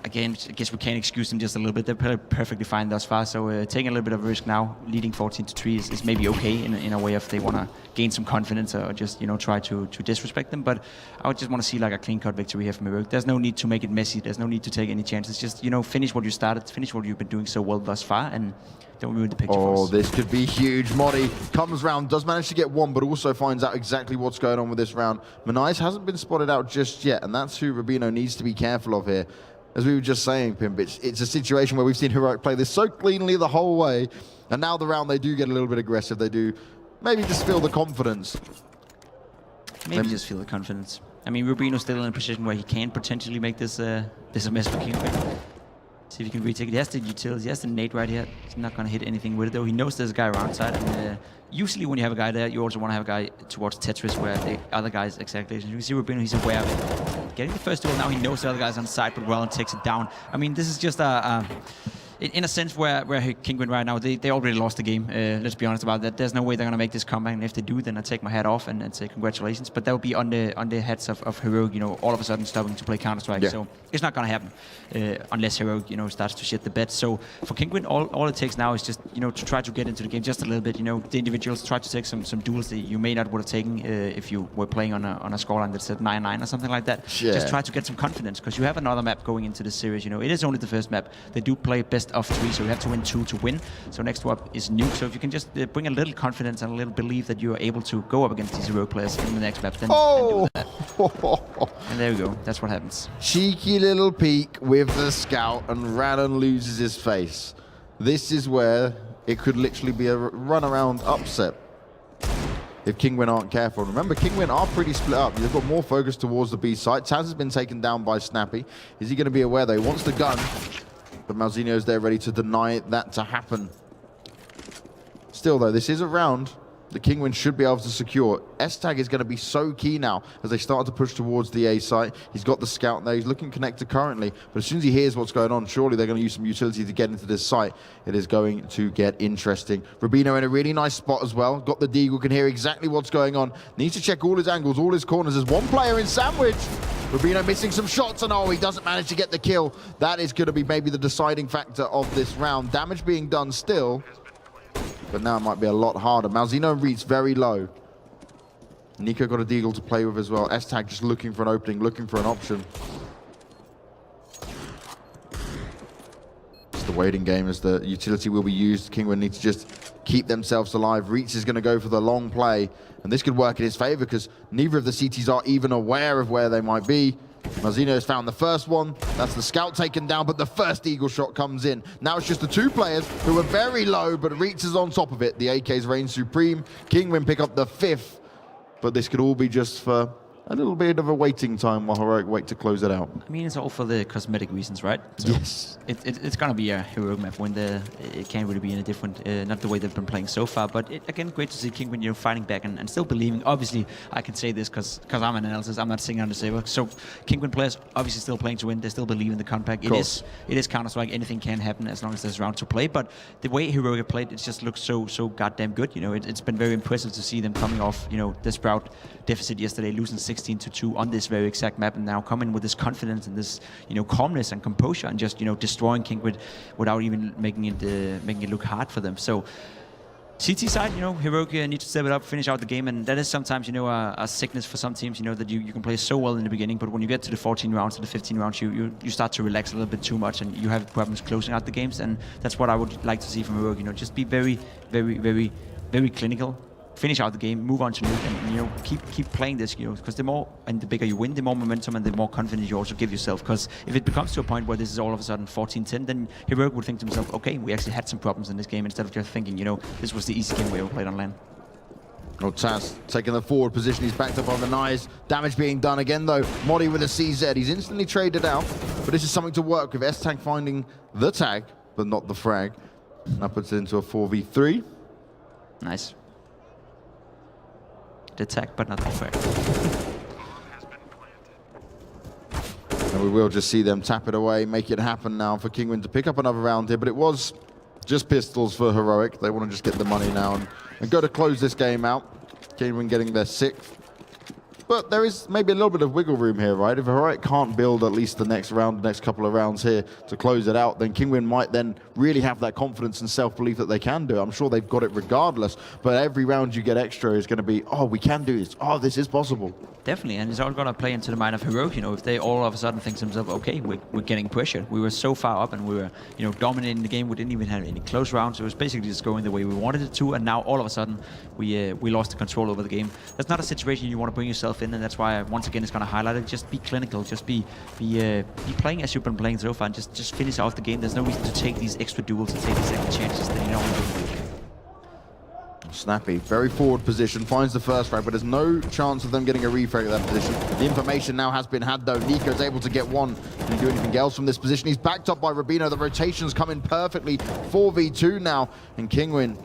again, I guess we can't excuse them just a little bit. They're perfectly fine thus far, so taking a little bit of a risk now, leading 14-3 is maybe okay in a way if they want to gain some confidence or just try to disrespect them. But I would just want to see like a clean-cut victory here from Heroic. There's no need to make it messy. There's no need to take any chances. Just finish what you started, finish what you've been doing so well thus far, and don't ruin the picture for us. Oh, this could be huge. Modi comes round, does manage to get one, but also finds out exactly what's going on with this round. Manais hasn't been spotted out just yet, and that's who Rubino needs to be careful of here. As we were just saying, Pimp, it's a situation where we've seen Heroic play this so cleanly the whole way, and now the round they do get a little bit aggressive. They do maybe just feel the confidence. Maybe just feel the confidence. I mean, Rubino's still in a position where he can potentially make this a mess for Kinguin. See if he can retake it. He has the utilities, he has the nade right here. He's not going to hit anything with it, though. He knows there's a guy around side, and usually when you have a guy there, you also want to have a guy towards Tetris where the other guy is exactly. You can see Rubino, he's aware of it. Getting the first duel now, he knows the other guy's on side, but well, and takes it down. I mean, this is just in a sense where Kinguin right now, they already lost the game. Let's be honest about that. There's no way they're going to make this comeback, and if they do, then I take my hat off and say congratulations. But that would be on the heads of Heroic, all of a sudden stopping to play Counter-Strike. Yeah. So it's not going to happen unless Heroic, starts to shit the bed. So for Kinguin, all it takes now is just, to try to get into the game just a little bit. The individuals try to take some duels that you may not would have taken if you were playing on a scoreline that said 9-9 or something like that. Yeah. Just try to get some confidence, because you have another map going into the series. It is only the first map. They do play best of 3, so you have to win 2 to win. So next up is Nuke. So if you can just bring a little confidence and a little belief that you are able to go up against these Heroic players in the next map, then do that. And there we go. That's what happens. Cheeky little peek with the scout, and Rallen loses his face. This is where it could literally be a run-around upset if Kinguin aren't careful. Remember, Kinguin are pretty split up. They've got more focus towards the B site. Taz has been taken down by Snappy. Is he going to be aware, though? He wants the gun, but Malzinho's there ready to deny that to happen. Still, though, this is a round the Kinguin should be able to secure. S-Tag is going to be so key now as they start to push towards the A site. He's got the scout there. He's looking connected currently, but as soon as he hears what's going on, surely they're going to use some utility to get into this site. It is going to get interesting. Rubino in a really nice spot as well. Got the Deagle, can hear exactly what's going on. Needs to check all his angles, all his corners. There's one player in sandwich. Rubino missing some shots, and oh, he doesn't manage to get the kill. That is going to be maybe the deciding factor of this round. Damage being done still, but now it might be a lot harder. Malzinho and Reitz very low. Nico got a Deagle to play with as well. S-Tag just looking for an opening, looking for an option. It's the waiting game as the utility will be used. Kinguin needs to just keep themselves alive. Reitz is going to go for the long play, and this could work in his favor because neither of the CTs are even aware of where they might be. Malzinho has found the first one. That's the scout taken down, but the first Eagle shot comes in. Now it's just the 2 players who are very low, but Reitz is on top of it. The AKs reign supreme. Kinguin pick up the 5th, but this could all be just for a little bit of a waiting time while Heroic wait to close it out. I mean, it's all for the cosmetic reasons, right? So yes. It's going to be a Heroic map when it can't really be any different, not the way they've been playing so far, but again, great to see Kinguin fighting back and still believing. Obviously, I can say this because I'm an analyst, I'm not singing on the saber. So Kinguin players obviously still playing to win, they still believe in the compact. It is Counter-Strike, anything can happen as long as there's round to play, but the way Heroic have played, it just looks so goddamn good. It's been very impressive to see them coming off, the Sprout deficit yesterday, losing 16-2 on this very exact map, and now coming with this confidence and this, calmness and composure, and just, destroying Kinguin without even making it look hard for them. So CT side, Heroic needs to step it up, finish out the game, and that is sometimes, a sickness for some teams, that you can play so well in the beginning, but when you get to the 14 rounds, to the 15 rounds, you start to relax a little bit too much, and you have problems closing out the games, and that's what I would like to see from Heroic. Just be very, very, very, very clinical. Finish out the game, move on to Nuke, and keep playing this, because the more and the bigger you win, the more momentum and the more confidence you also give yourself. Because if it becomes to a point where this is all of a sudden 14-10, then Heroic would think to himself, okay, we actually had some problems in this game, instead of just thinking, this was the easy game we ever played on LAN. Oh, Taz taking the forward position. He's backed up on the knives. Damage being done again, though. Modi with a CZ. He's instantly traded out, but this is something to work with. S-Tag finding the tag, but not the frag. Now puts it into a 4v3. Nice. The tag, but not the frag. And we will just see them tap it away, make it happen now for Kinguin to pick up another round here, but it was just pistols for Heroic. They want to just get the money now and go to close this game out. Kinguin getting their 6th. But there is maybe a little bit of wiggle room here, right? If Heroic can't build at least the next couple of rounds here to close it out, then Kinguin might then really have that confidence and self-belief that they can do it. I'm sure they've got it regardless, but every round you get extra is going to be, oh, we can do this. Oh, this is possible. Definitely, and it's all going to play into the mind of Heroic. If they all of a sudden think to themselves, okay, we're getting pressure. We were so far up and we were, dominating the game. We didn't even have any close rounds. It was basically just going the way we wanted it to, and now all of a sudden we lost the control over the game. That's not a situation you want to bring yourself in, and that's why once again it's going to highlight it. Just be clinical. Just be playing as you've been playing so far, and just finish off the game. There's no reason to take these extra duels and take these extra chances that you know when you Snappy, very forward position, finds the first frag, but there's no chance of them getting a refrag at that position. The information now has been had, though. Nico's able to get one. Can he do anything else from this position? He's backed up by Rubino. The rotations come in perfectly. 4v2 now. And Kinguin,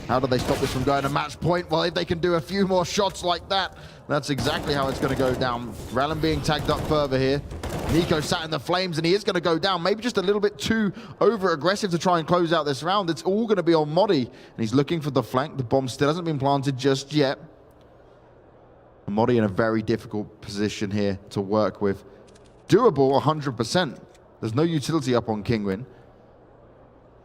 how do they stop this from going to match point? Well, if they can do a few more shots like that, that's exactly how it's going to go down. Rallen being tagged up further here. Nico sat in the flames, and he is going to go down. Maybe just a little bit too over-aggressive to try and close out this round. It's all going to be on Modi, and he's looking for the flank. The bomb still hasn't been planted just yet. And Modi in a very difficult position here to work with. Doable 100%. There's no utility up on Kinguin.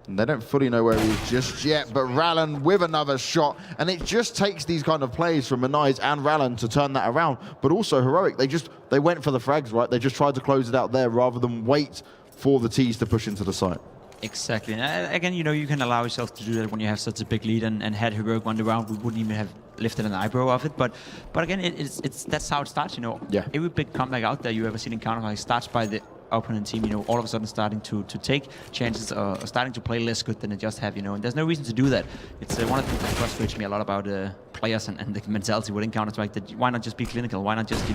And they don't fully know where he is just yet, but Rallen with another shot, and it just takes these kind of plays from Mirage and Rallen to turn that around. But also Heroic, they went for the frags, right? They just tried to close it out there rather than wait for the T's to push into the site. Exactly. And again, you can allow yourself to do that when you have such a big lead. And had Heroic won the round, we wouldn't even have lifted an eyebrow of it. But again, it's that's how it starts. Yeah. Every big comeback out there you ever seen in Counter-Strike starts by the opponent team, all of a sudden starting to take chances or starting to play less good than they just have, and there's no reason to do that. It's one of the things that frustrates me a lot about players and the mentality within Counter-Strike, that why not just be clinical? Why not just,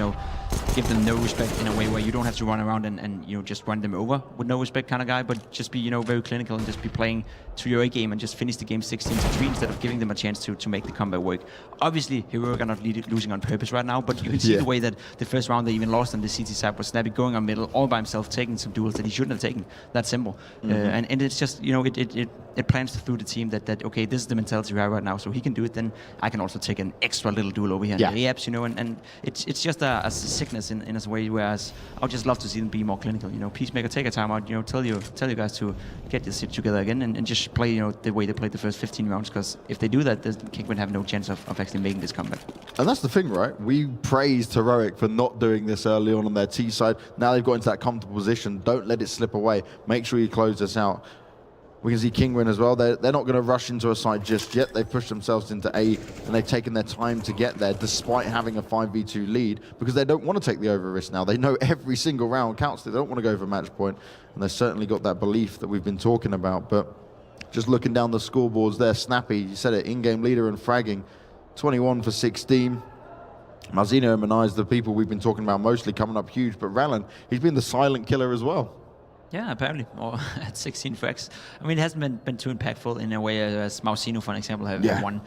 give them no respect in a way where you don't have to run around and just run them over with no respect kind of guy, but just be, very clinical and just be playing to your A game and just finish the game 16-3 instead of giving them a chance to make the comeback work. Obviously, Heroic are not losing on purpose right now, but you can see the way that the first round they even lost on the CT side was Snappy going on middle all by himself, taking some duels that he shouldn't have taken. That simple. And it's just, it plans through the team that okay, this is the mentality we have right now, so he can do it, then I can also take an extra little duel over here. Yeah. And the apps, and it's just a sickness in a way, whereas I would just love to see them be more clinical. Peacemaker, take a time out, tell you guys to get this shit together again and just play, the way they played the first 15 rounds, because if they do that, then Kinguin have no chance of actually making this comeback. And that's the thing, right? We praised Heroic for not doing this early on their T side. Now they've got into that comfortable position. Don't let it slip away. Make sure you close this out. We can see Kinguin as well. They're not going to rush into a side just yet. They've pushed themselves into A, and they've taken their time to get there, despite having a 5v2 lead, because they don't want to take the over risk now. They know every single round counts. They don't want to go for match point, and they've certainly got that belief that we've been talking about. But just looking down the scoreboards there, Snappy, you said it, in-game leader and fragging, 21 for 16. Malzino and Manai, the people we've been talking about mostly, coming up huge, but Rallen, he's been the silent killer as well. Yeah, apparently, or at 16 frags. I mean, it hasn't been too impactful in a way as Mausino, for example, have won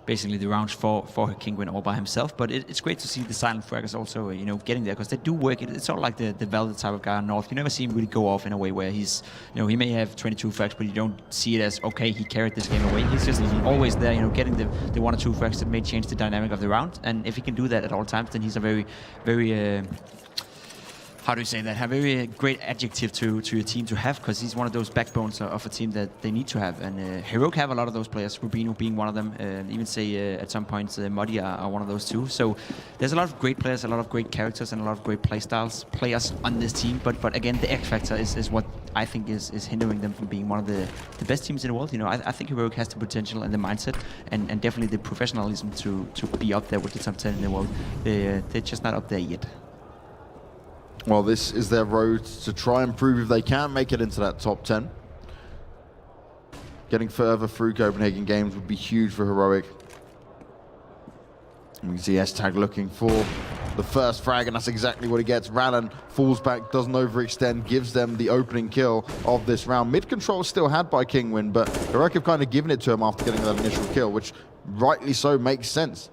basically the rounds for Kinguin all by himself. But it's great to see the silent fraggers also, getting there, because they do work. It's sort of like the Velvet type of guy in North. You never see him really go off in a way where he's, he may have 22 frags, but you don't see it as, okay, he carried this game away. He's just always there, getting the 1 or 2 frags that may change the dynamic of the round. And if he can do that at all times, then he's a very, very... how do you say that? A very great adjective to your team to have, because he's one of those backbones of a team that they need to have. And Heroic have a lot of those players, Rubino being one of them. Even say at some points Muddy are one of those too. So there's a lot of great players, a lot of great characters, and a lot of great players on this team. But again, the X factor is what I think is hindering them from being one of the best teams in the world. I think Heroic has the potential and the mindset, and definitely the professionalism to be up there with the top 10 in the world. They're just not up there yet. Well, this is their road to try and prove if they can make it into that top 10. Getting further through Copenhagen Games would be huge for Heroic. And we can see S-Tag looking for the first frag, and that's exactly what he gets. Rallen falls back, doesn't overextend, gives them the opening kill of this round. Mid control still had by Kinguin, but Heroic have kind of given it to him after getting that initial kill, which rightly so makes sense.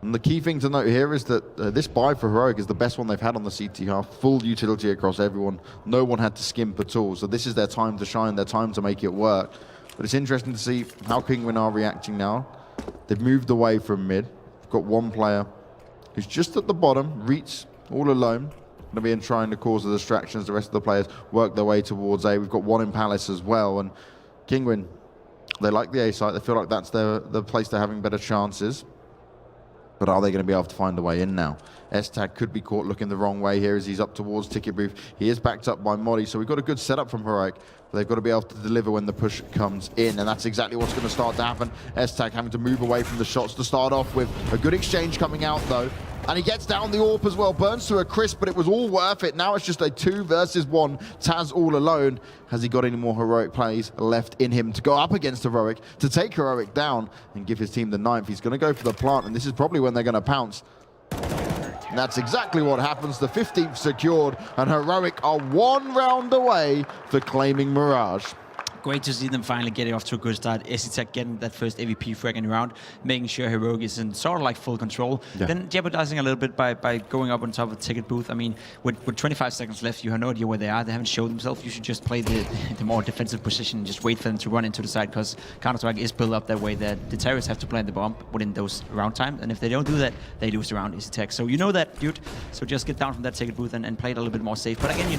And the key thing to note here is that this buy for Heroic is the best one they've had on the CT half. Full utility across everyone. No one had to skimp at all. So this is their time to shine, their time to make it work. But it's interesting to see how Kinguin are reacting now. They've moved away from mid. We've got one player who's just at the bottom, Reeds, all alone. Going to be in trying to cause the distractions. The rest of the players work their way towards A. We've got one in Palace as well. And Kinguin, they like the A site. They feel like that's the place they're having better chances. But are they going to be able to find a way in now? S-Tag could be caught looking the wrong way here as he's up towards Ticket Booth. He is backed up by Modi, so we've got a good setup from Heroic. But they've got to be able to deliver when the push comes in, and that's exactly what's going to start to happen. S-Tag having to move away from the shots to start off with. A good exchange coming out, though. And he gets down the AWP as well. Burns to a crisp, but it was all worth it. Now it's just a 2 versus 1. Taz all alone. Has he got any more Heroic plays left in him to go up against Heroic, to take Heroic down and give his team the 9th? He's going to go for the plant, and this is probably when they're going to pounce. And that's exactly what happens. The 15th secured, and Heroic are 1 round away for claiming Mirage. Great to see them finally getting off to a good start. EasyTech getting that first AVP frag in the round, making sure Heroic is in sort of like full control. Yeah. Then jeopardizing a little bit by going up on top of the Ticket Booth. I mean, with 25 seconds left, you have no idea where they are. They haven't showed themselves. You should just play the more defensive position and just wait for them to run into the side, because Counter-Strike is built up that way that the terrorists have to plant the bomb within those round times. And if they don't do that, they lose the round, EasyTech. So you know that, dude. So just get down from that Ticket Booth and play it a little bit more safe. But again,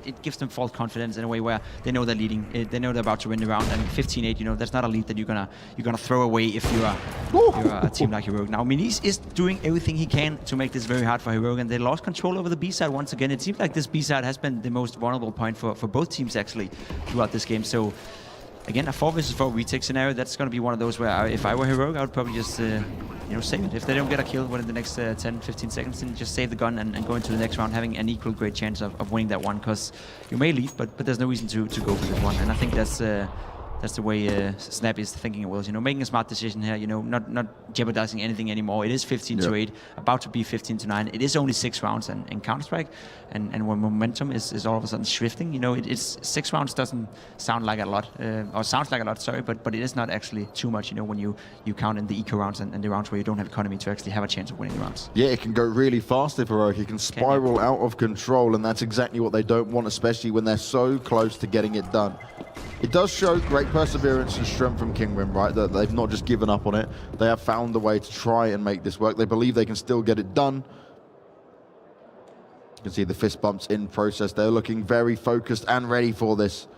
it gives them false confidence in a way where they know they're leading. They know they're about about to win the round, and 15-8, you know, that's not a lead that you're gonna throw away if you're a team like Heroic. Now, Mirage is doing everything he can to make this very hard for Heroic, and they lost control over the B side once again. It seems like this B side has been the most vulnerable point for both teams actually throughout this game. So again, a 4 versus 4 retake scenario, that's going to be one of those where if I were Heroic, I would probably just you know, save it. If they don't get a kill within the next 10-15 seconds, then just save the gun and go into the next round having an equal great chance of winning that one, because you may lead, but there's no reason to go for this one. And I think that's the way Snap is thinking it was, you know, making a smart decision here, you know, not jeopardizing anything anymore. It is 15-8, about to be 15-9. It is only 6 rounds in Counter-Strike, and when momentum is all of a sudden shifting, you know, it's 6 rounds doesn't sound like a lot, or sounds like a lot, sorry, but it is not actually too much, you know, when you count in the eco rounds and the rounds where you don't have economy to actually have a chance of winning the rounds. Yeah, it can go really fast if Heroic. It can spiral out of control, and that's exactly what they don't want, especially when they're so close to getting it done. It does show great perseverance and strength from Kinguin, right? That they've not just given up on it. They have found a way to try and make this work. They believe they can still get it done. You can see the fist bumps in process. They're looking very focused and ready for this.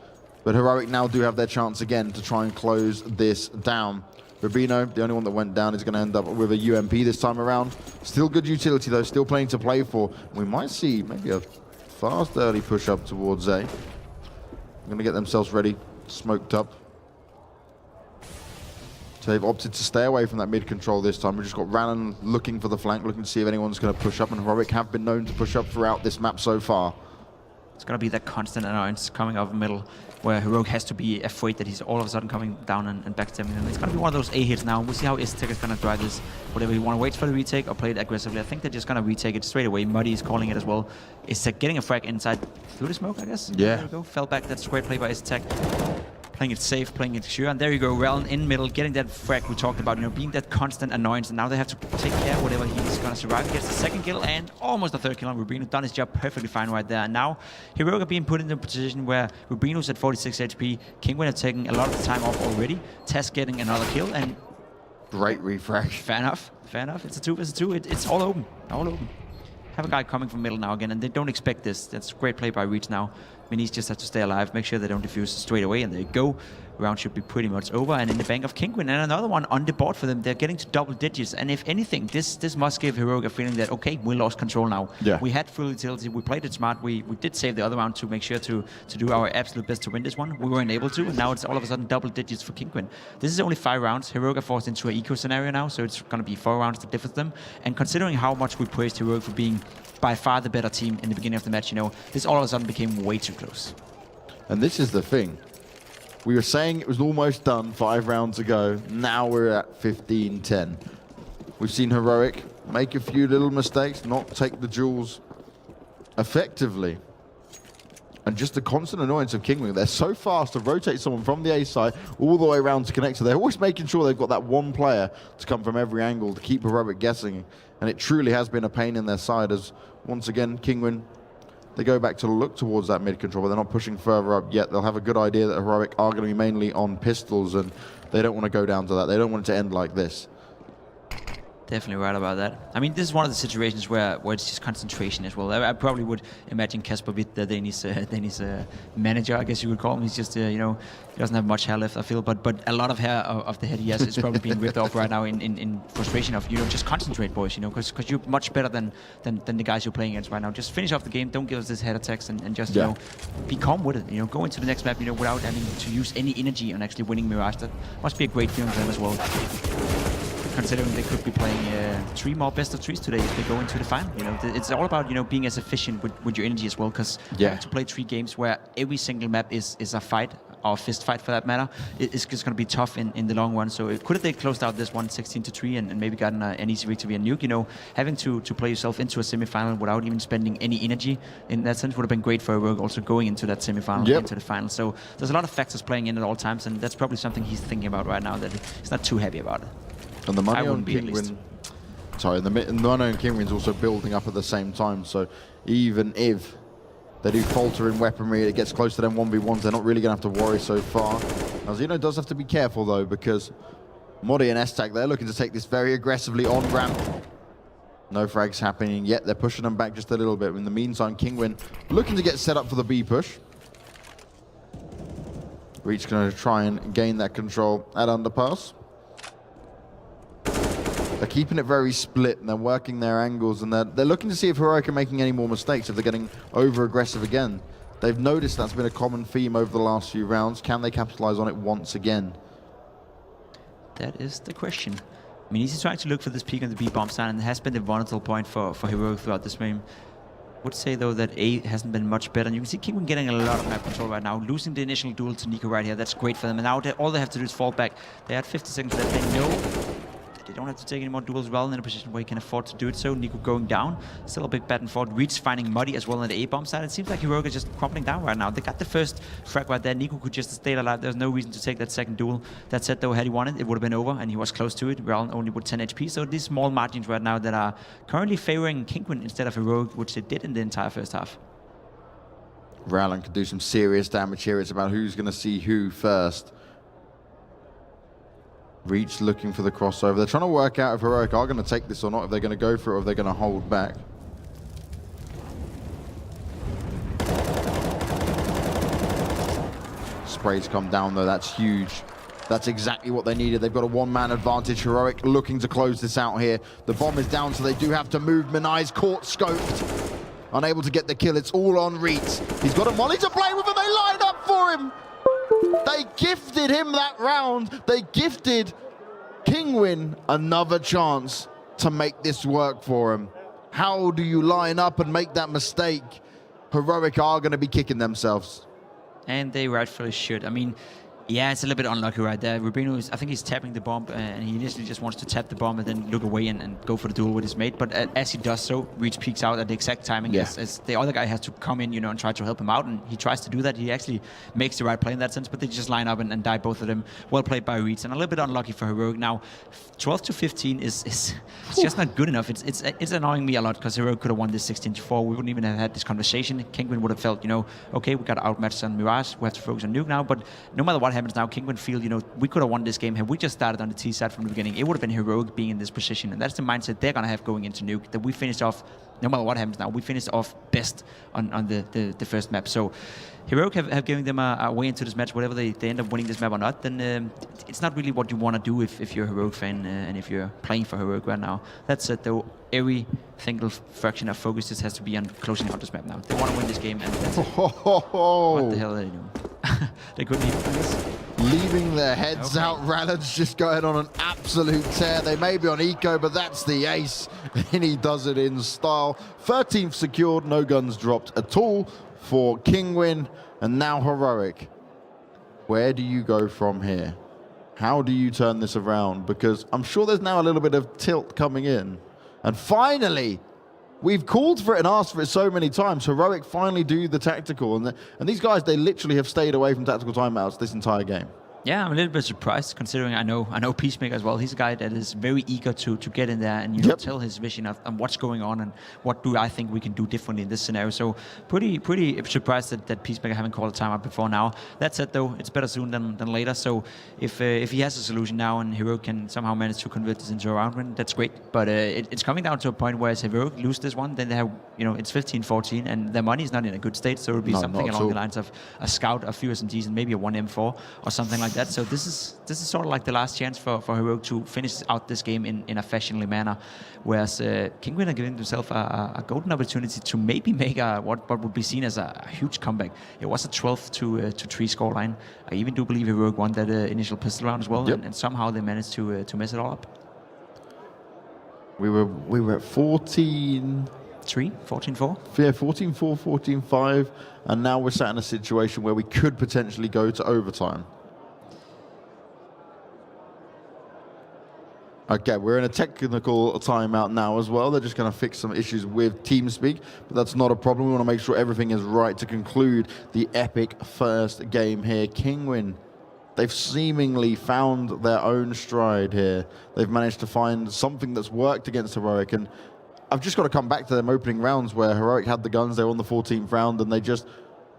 But Heroic now do have their chance again to try and close this down. Rubino, the only one that went down, is going to end up with a UMP this time around. Still good utility though, still plenty to play for. We might see maybe a fast early push up towards A. Going to get themselves ready, smoked up. So they've opted to stay away from that mid control this time. We've just got Rannon looking for the flank, looking to see if anyone's going to push up, and Heroic have been known to push up throughout this map so far. It's going to be that constant annoyance coming out of the middle, where Heroic has to be afraid that he's all of a sudden coming down and backstabbing him. It's going to be one of those A hits now. We'll see how Iztech is going to drive this. Whatever you want to wait for the retake or play it aggressively. I think they're just going to retake it straight away. Muddy is calling it as well. Iztech getting a frag inside through the smoke, I guess. Yeah. There we go. Fell back. That's a great play by Iztech. Playing it safe, playing it sure, and there you go, Rellen in middle, getting that frag we talked about, you know, being that constant annoyance, and now they have to take care of whatever he's gonna survive. He gets the second kill and almost a third kill on Rubino, done his job perfectly fine right there. And now Heroic are being put in a position where Rubino's at 46 HP, Kinguin have taken a lot of the time off already, Tess getting another kill, and great refresh. Fair enough, fair enough. It's a 2 versus 2, it's all open, all open. Have a guy coming from middle now again, and they don't expect this. That's great play by Reach now. Minis just have to stay alive, make sure they don't defuse straight away, and there you go. Round should be pretty much over, and in the bank of Kinguin, and another one on the board for them. They're getting to double digits, and if anything, this must give Heroic a feeling that, okay, we lost control now. Yeah. We had full utility, we played it smart, we did save the other round to make sure to do our absolute best to win this one. We weren't able to, and now it's all of a sudden double digits for Kinguin. This is only 5 rounds. Heroic are forced into an eco scenario now, so it's going to be 4 rounds that differs them. And considering how much we praised Heroic for being by far the better team in the beginning of the match, you know, this all of a sudden became way too close. And this is the thing. We were saying it was almost done 5 rounds ago. Now we're at 15-10. We've seen Heroic make a few little mistakes, not take the duels effectively. And just the constant annoyance of Kinguin. They're so fast to rotate someone from the A side all the way around to connect. So they're always making sure they've got that one player to come from every angle to keep Heroic guessing. And it truly has been a pain in their side as, once again, Kinguin, they go back to look towards that mid control, but they're not pushing further up yet. They'll have a good idea that Heroic are going to be mainly on pistols, and they don't want to go down to that. They don't want it to end like this. Definitely right about that. I mean, this is one of the situations where it's just concentration as well. I probably would imagine Kasper Witt, the Danish manager, I guess you would call him. He's just, you know, he doesn't have much hair left, I feel, but a lot of hair of the head he has is probably being ripped off right now in frustration of, you know, just concentrate, boys, you know, because you're much better than the guys you're playing against right now. Just finish off the game, don't give us this head attacks, and just, you know, be calm with it, you know, go into the next map, you know, without having to use any energy on actually winning Mirage. That must be a great feeling for them as well. Considering they could be playing 3 more best of 3s today if they go into the final. You know, it's all about, you know, being as efficient with your energy as well, because to play 3 games where every single map is a fight, or a fist fight for that matter, it's just going to be tough in the long run. So could have they closed out this one 16-3 and maybe gotten an easy victory and nuke, you know, having to play yourself into a semi-final without even spending any energy in that sense would have been great for Heroic also going into that semi-final, into the final. So there's a lot of factors playing in at all times, and that's probably something he's thinking about right now, that he's not too happy about it. And the money on Kinguin, sorry, the money on Kinguin is also building up at the same time. So even if they do falter in weaponry, it gets close to them 1v1s, they're not really going to have to worry so far. Now Zeno does have to be careful though, because Modi and S-Tac, they're looking to take this very aggressively on ramp. No frags happening yet, they're pushing them back just a little bit. In the meantime, Kinguin looking to get set up for the B push. Reach going to try and gain that control at underpass. They're keeping it very split, and they're working their angles, and they're looking to see if Heroic are making any more mistakes, if they're getting over-aggressive again. They've noticed that's been a common theme over the last few rounds. Can they capitalize on it once again? That is the question. I mean, he's trying to look for this peak on the B bomb side, and it has been the volatile point for Heroic throughout this game. Would say though that A hasn't been much better. And you can see Kinguin getting a lot of map control right now, losing the initial duel to Nico right here. That's great for them. And now all they have to do is fall back. They had 50 seconds left. They know that they don't have to take any more duels well in a position where he can afford to do it. So Nico going down, still a big back and forth. Reach finding Muddy as well on the A bomb side. It seems like Heroic is just crumbling down right now. They got the first frag right there. Nico could just stay alive. There's no reason to take that second duel. That said though, had he won it, it would have been over, and he was close to it. We're only with 10 HP. So these small margins right now that are currently favoring Kinguin instead of Heroic, which they did in the entire first half. Rallen could do some serious damage here. It's about who's going to see who first. Reach looking for the crossover. They're trying to work out if Heroic are going to take this or not, if they're going to go for it or if they're going to hold back. Sprays come down though, that's huge. That's exactly what they needed. They've got a one-man advantage. Heroic looking to close this out here. The bomb is down, so they do have to move. Minai's caught, scoped. Unable to get the kill. It's all on Reach. He's got a molly to play with, and they line up for him. They gifted him that round. They gifted Kinguin another chance to make this work for him. How do you line up and make that mistake? Heroic are going to be kicking themselves. And they rightfully should. I mean, yeah, it's a little bit unlucky right there. Rubino I think he's tapping the bomb, and he initially just wants to tap the bomb and then look away and go for the duel with his mate. But as he does so, Reach peeks out at the exact timing as the other guy has to come in, and try to help him out. And he tries to do that. He actually makes the right play in that sense, but they just line up and die, both of them. Well played by Reach, and a little bit unlucky for Heroic. Now, 12 to 15 is it's just not good enough. It's annoying me a lot, because Heroic could have won this 16-4. We wouldn't even have had this conversation. Kinguin would have felt, okay, we got outmatched on Mirage. We have to focus on Nuke now. But no matter what happens now, Kinguin feel, we could have won this game. Had we just started on the T side from the beginning, it would have been Heroic being in this position. And that's the mindset they're going to have going into Nuke, that we finished off, no matter what happens now, we finished off best on the first map. So Heroic have given them a way into this match. Whatever they end up winning this map or not, then it's not really what you want to do if you're a Heroic fan and if you're playing for Heroic right now. That said though, every single fraction of focus just has to be on closing out this map now. They want to win this game, and that's it. What the hell are they doing? They couldn't even do this. Leaving their heads out. Rallen's just going on an absolute tear. They may be on eco, but that's the ace. And he does it in style. 13th secured, no guns dropped at all for Kinguin. And now Heroic. Where do you go from here? How do you turn this around? Because I'm sure there's now a little bit of tilt coming in. And finally, we've called for it and asked for it so many times. Heroic finally do the tactical. And these guys, they literally have stayed away from tactical timeouts this entire game. Yeah, I'm a little bit surprised, considering I know Peacemaker as well. He's a guy that is very eager to get in there and tell his vision of what's going on and what do I think we can do differently in this scenario. So pretty surprised that Peacemaker haven't called a timeout before now. That said though, it's better soon than later. So if he has a solution now and Heroic can somehow manage to convert this into a round win, that's great. But it's coming down to a point where if Heroic lose this one, then they have, it's 15-14 and their money is not in a good state. So it'll be something along the lines of a scout, a few SMGs, and maybe a 1M4 or something like that. So this is sort of like the last chance for Heroic to finish out this game in a fashionably manner, whereas Kinguin are giving themselves a golden opportunity to maybe make what would be seen as a huge comeback. It was a 12-3 scoreline. I even do believe Heroic won that initial pistol round as well, and somehow they managed to mess it all up. We were at 14. 14-4? Yeah, 14-4, 14-5, and now we're sat in a situation where we could potentially go to overtime. Okay, we're in a technical timeout now as well. They're just going to fix some issues with TeamSpeak, but that's not a problem. We want to make sure everything is right to conclude the epic first game here. Kinguin, they've seemingly found their own stride here. They've managed to find something that's worked against Heroic, and I've just got to come back to them opening rounds where Heroic had the guns. They were on the 14th round, and they just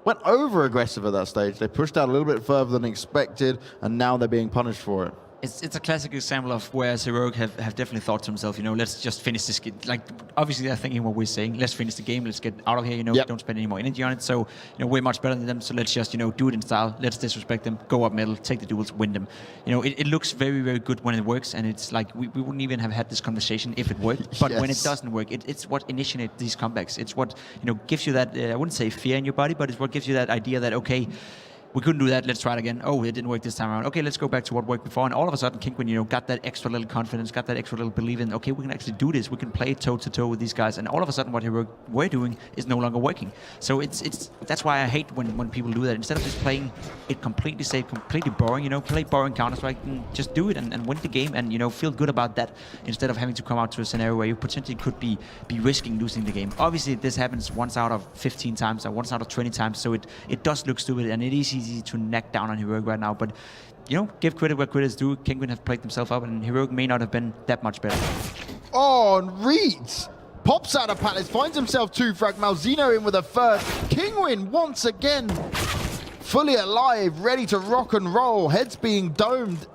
went over aggressive at that stage. They pushed out a little bit further than expected, and now they're being punished for it. It's a classic example of where Heroic have definitely thought to himself, let's just finish this game. Like, obviously they're thinking what we're saying, let's finish the game, let's get out of here, don't spend any more energy on it. So, we're much better than them, so let's just, do it in style, let's disrespect them, go up middle, take the duels, win them. It looks very, very good when it works, and it's like, we wouldn't even have had this conversation if it worked. But when it doesn't work, it's what initiates these comebacks. It's what, gives you that, I wouldn't say fear in your body, but it's what gives you that idea that, okay, we couldn't do that, let's try it again. Oh, it didn't work this time around. Okay, let's go back to what worked before. And all of a sudden, Kinguin, got that extra little confidence, got that extra little belief in, okay, we can actually do this. We can play toe-to-toe with these guys. And all of a sudden, what Heroic were doing is no longer working. So that's why I hate when people do that. Instead of just playing it completely safe, completely boring, play boring Counter-Strike, just do it and win the game and, feel good about that instead of having to come out to a scenario where you potentially could be risking losing the game. Obviously, this happens once out of 15 times or once out of 20 times. So it does look stupid and it is easy to knock down on Heroic right now, but give credit where credit is due. Kinguin have played themselves up, and Heroic may not have been that much better. Oh, and Reeds pops out of Palace, finds himself 2 frag. Malzino in with a first. Kinguin once again fully alive, ready to rock and roll. Heads being domed.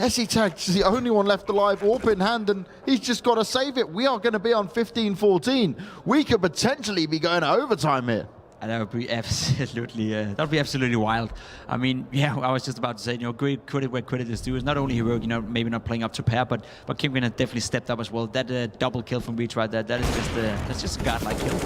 Esitag's the only one left alive, AWP in hand, and he's just got to save it. We are going to be on 15-14. We could potentially be going to overtime here. And that would be absolutely wild. I mean, I was just about to say, great credit where credit is due. It's not only Heroic, maybe not playing up to pair, but Kinguin has definitely stepped up as well. That double kill from Reach right there, that's just a godlike kill.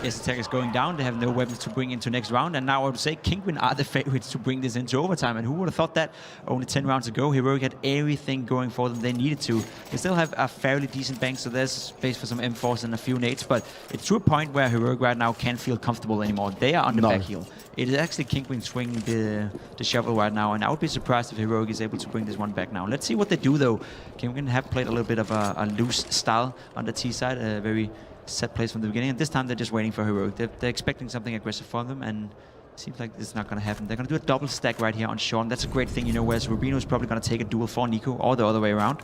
Esitag is going down. They have no weapons to bring into next round, and now I would say Kinguin are the favorites to bring this into overtime. And who would have thought that only 10 rounds ago? Heroic had everything going for them they needed to. They still have a fairly decent bank, so there's space for some M4s and a few nades, but it's to a point where Heroic right now can't feel comfortable anymore. They are on the back heel. It is actually Kinguin swinging the shovel right now, and I would be surprised if Heroic is able to bring this one back now. Let's see what they do, though. Kinguin have played a little bit of a loose style on the T side, a very set place from the beginning, and this time they're just waiting for Heroic. They're expecting something aggressive from them, and it seems like this is not going to happen. They're going to do a double stack right here on Sean. That's a great thing, whereas Rubino is probably going to take a duel for Nico, or the other way around.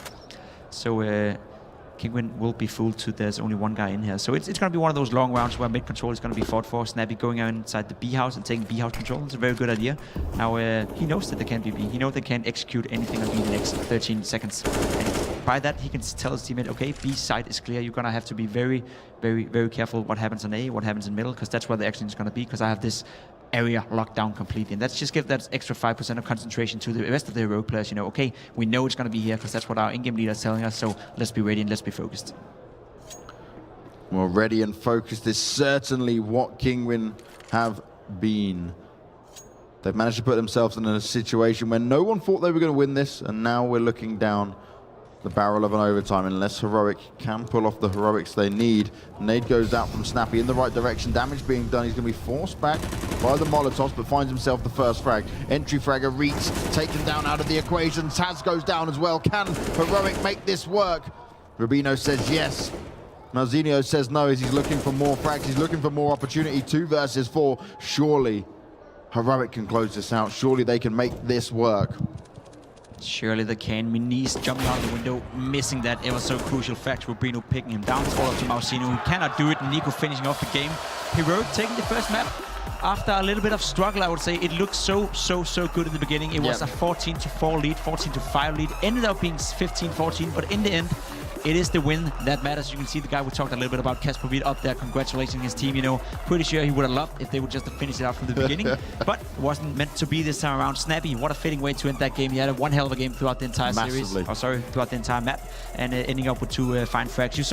So Kinguin will be fooled to there's only one guy in here. So it's going to be one of those long rounds where mid control is going to be fought for. Snappy going inside the B house and taking B house control. It's a very good idea. Now he knows that they can't be B. He knows they can't execute anything on B in the next 13 seconds. And by that, he can tell his teammate, okay, B side is clear. You're going to have to be very, very, very careful what happens on A, what happens in middle, because that's where the action is going to be, because I have this area locked down completely. And let's just give that extra 5% of concentration to the rest of the Heroic players. Okay, we know it's going to be here, because that's what our in-game leader is telling us, so let's be ready and let's be focused. Well, ready and focused is certainly what Kinguin have been. They've managed to put themselves in a situation where no one thought they were going to win this, and now we're looking down the barrel of an overtime. Unless Heroic can pull off the heroics they need. Nade goes out from Snappy in the right direction. Damage being done. He's going to be forced back by the Molotovs, but finds himself the first frag. Entry fragger Reeds taken down out of the equation. Taz goes down as well. Can Heroic make this work? Rubino says yes. Malzinho says no, as he's looking for more frags. He's looking for more opportunity. 2 versus 4. Surely Heroic can close this out. Surely they can make this work. Surely they can. Minis jumping out the window, missing that ever so crucial fact. Rubino picking him down. It's all up to Malzino, who cannot do it. Nico finishing off the game. Heroic taking the first map. After a little bit of struggle, I would say, it looked so good in the beginning. It was a 14-4 lead, 14-5 lead. Ended up being 15-14, but in the end, it is the win that matters. You can see the guy we talked a little bit about, Kasper Witt, up there congratulating his team. Pretty sure he would have loved if they would just have finished it out from the beginning. But it wasn't meant to be this time around. Snappy, what a fitting way to end that game. He had one hell of a game throughout the entire series. Throughout the entire map. And ending up with 2 fine frags. You saw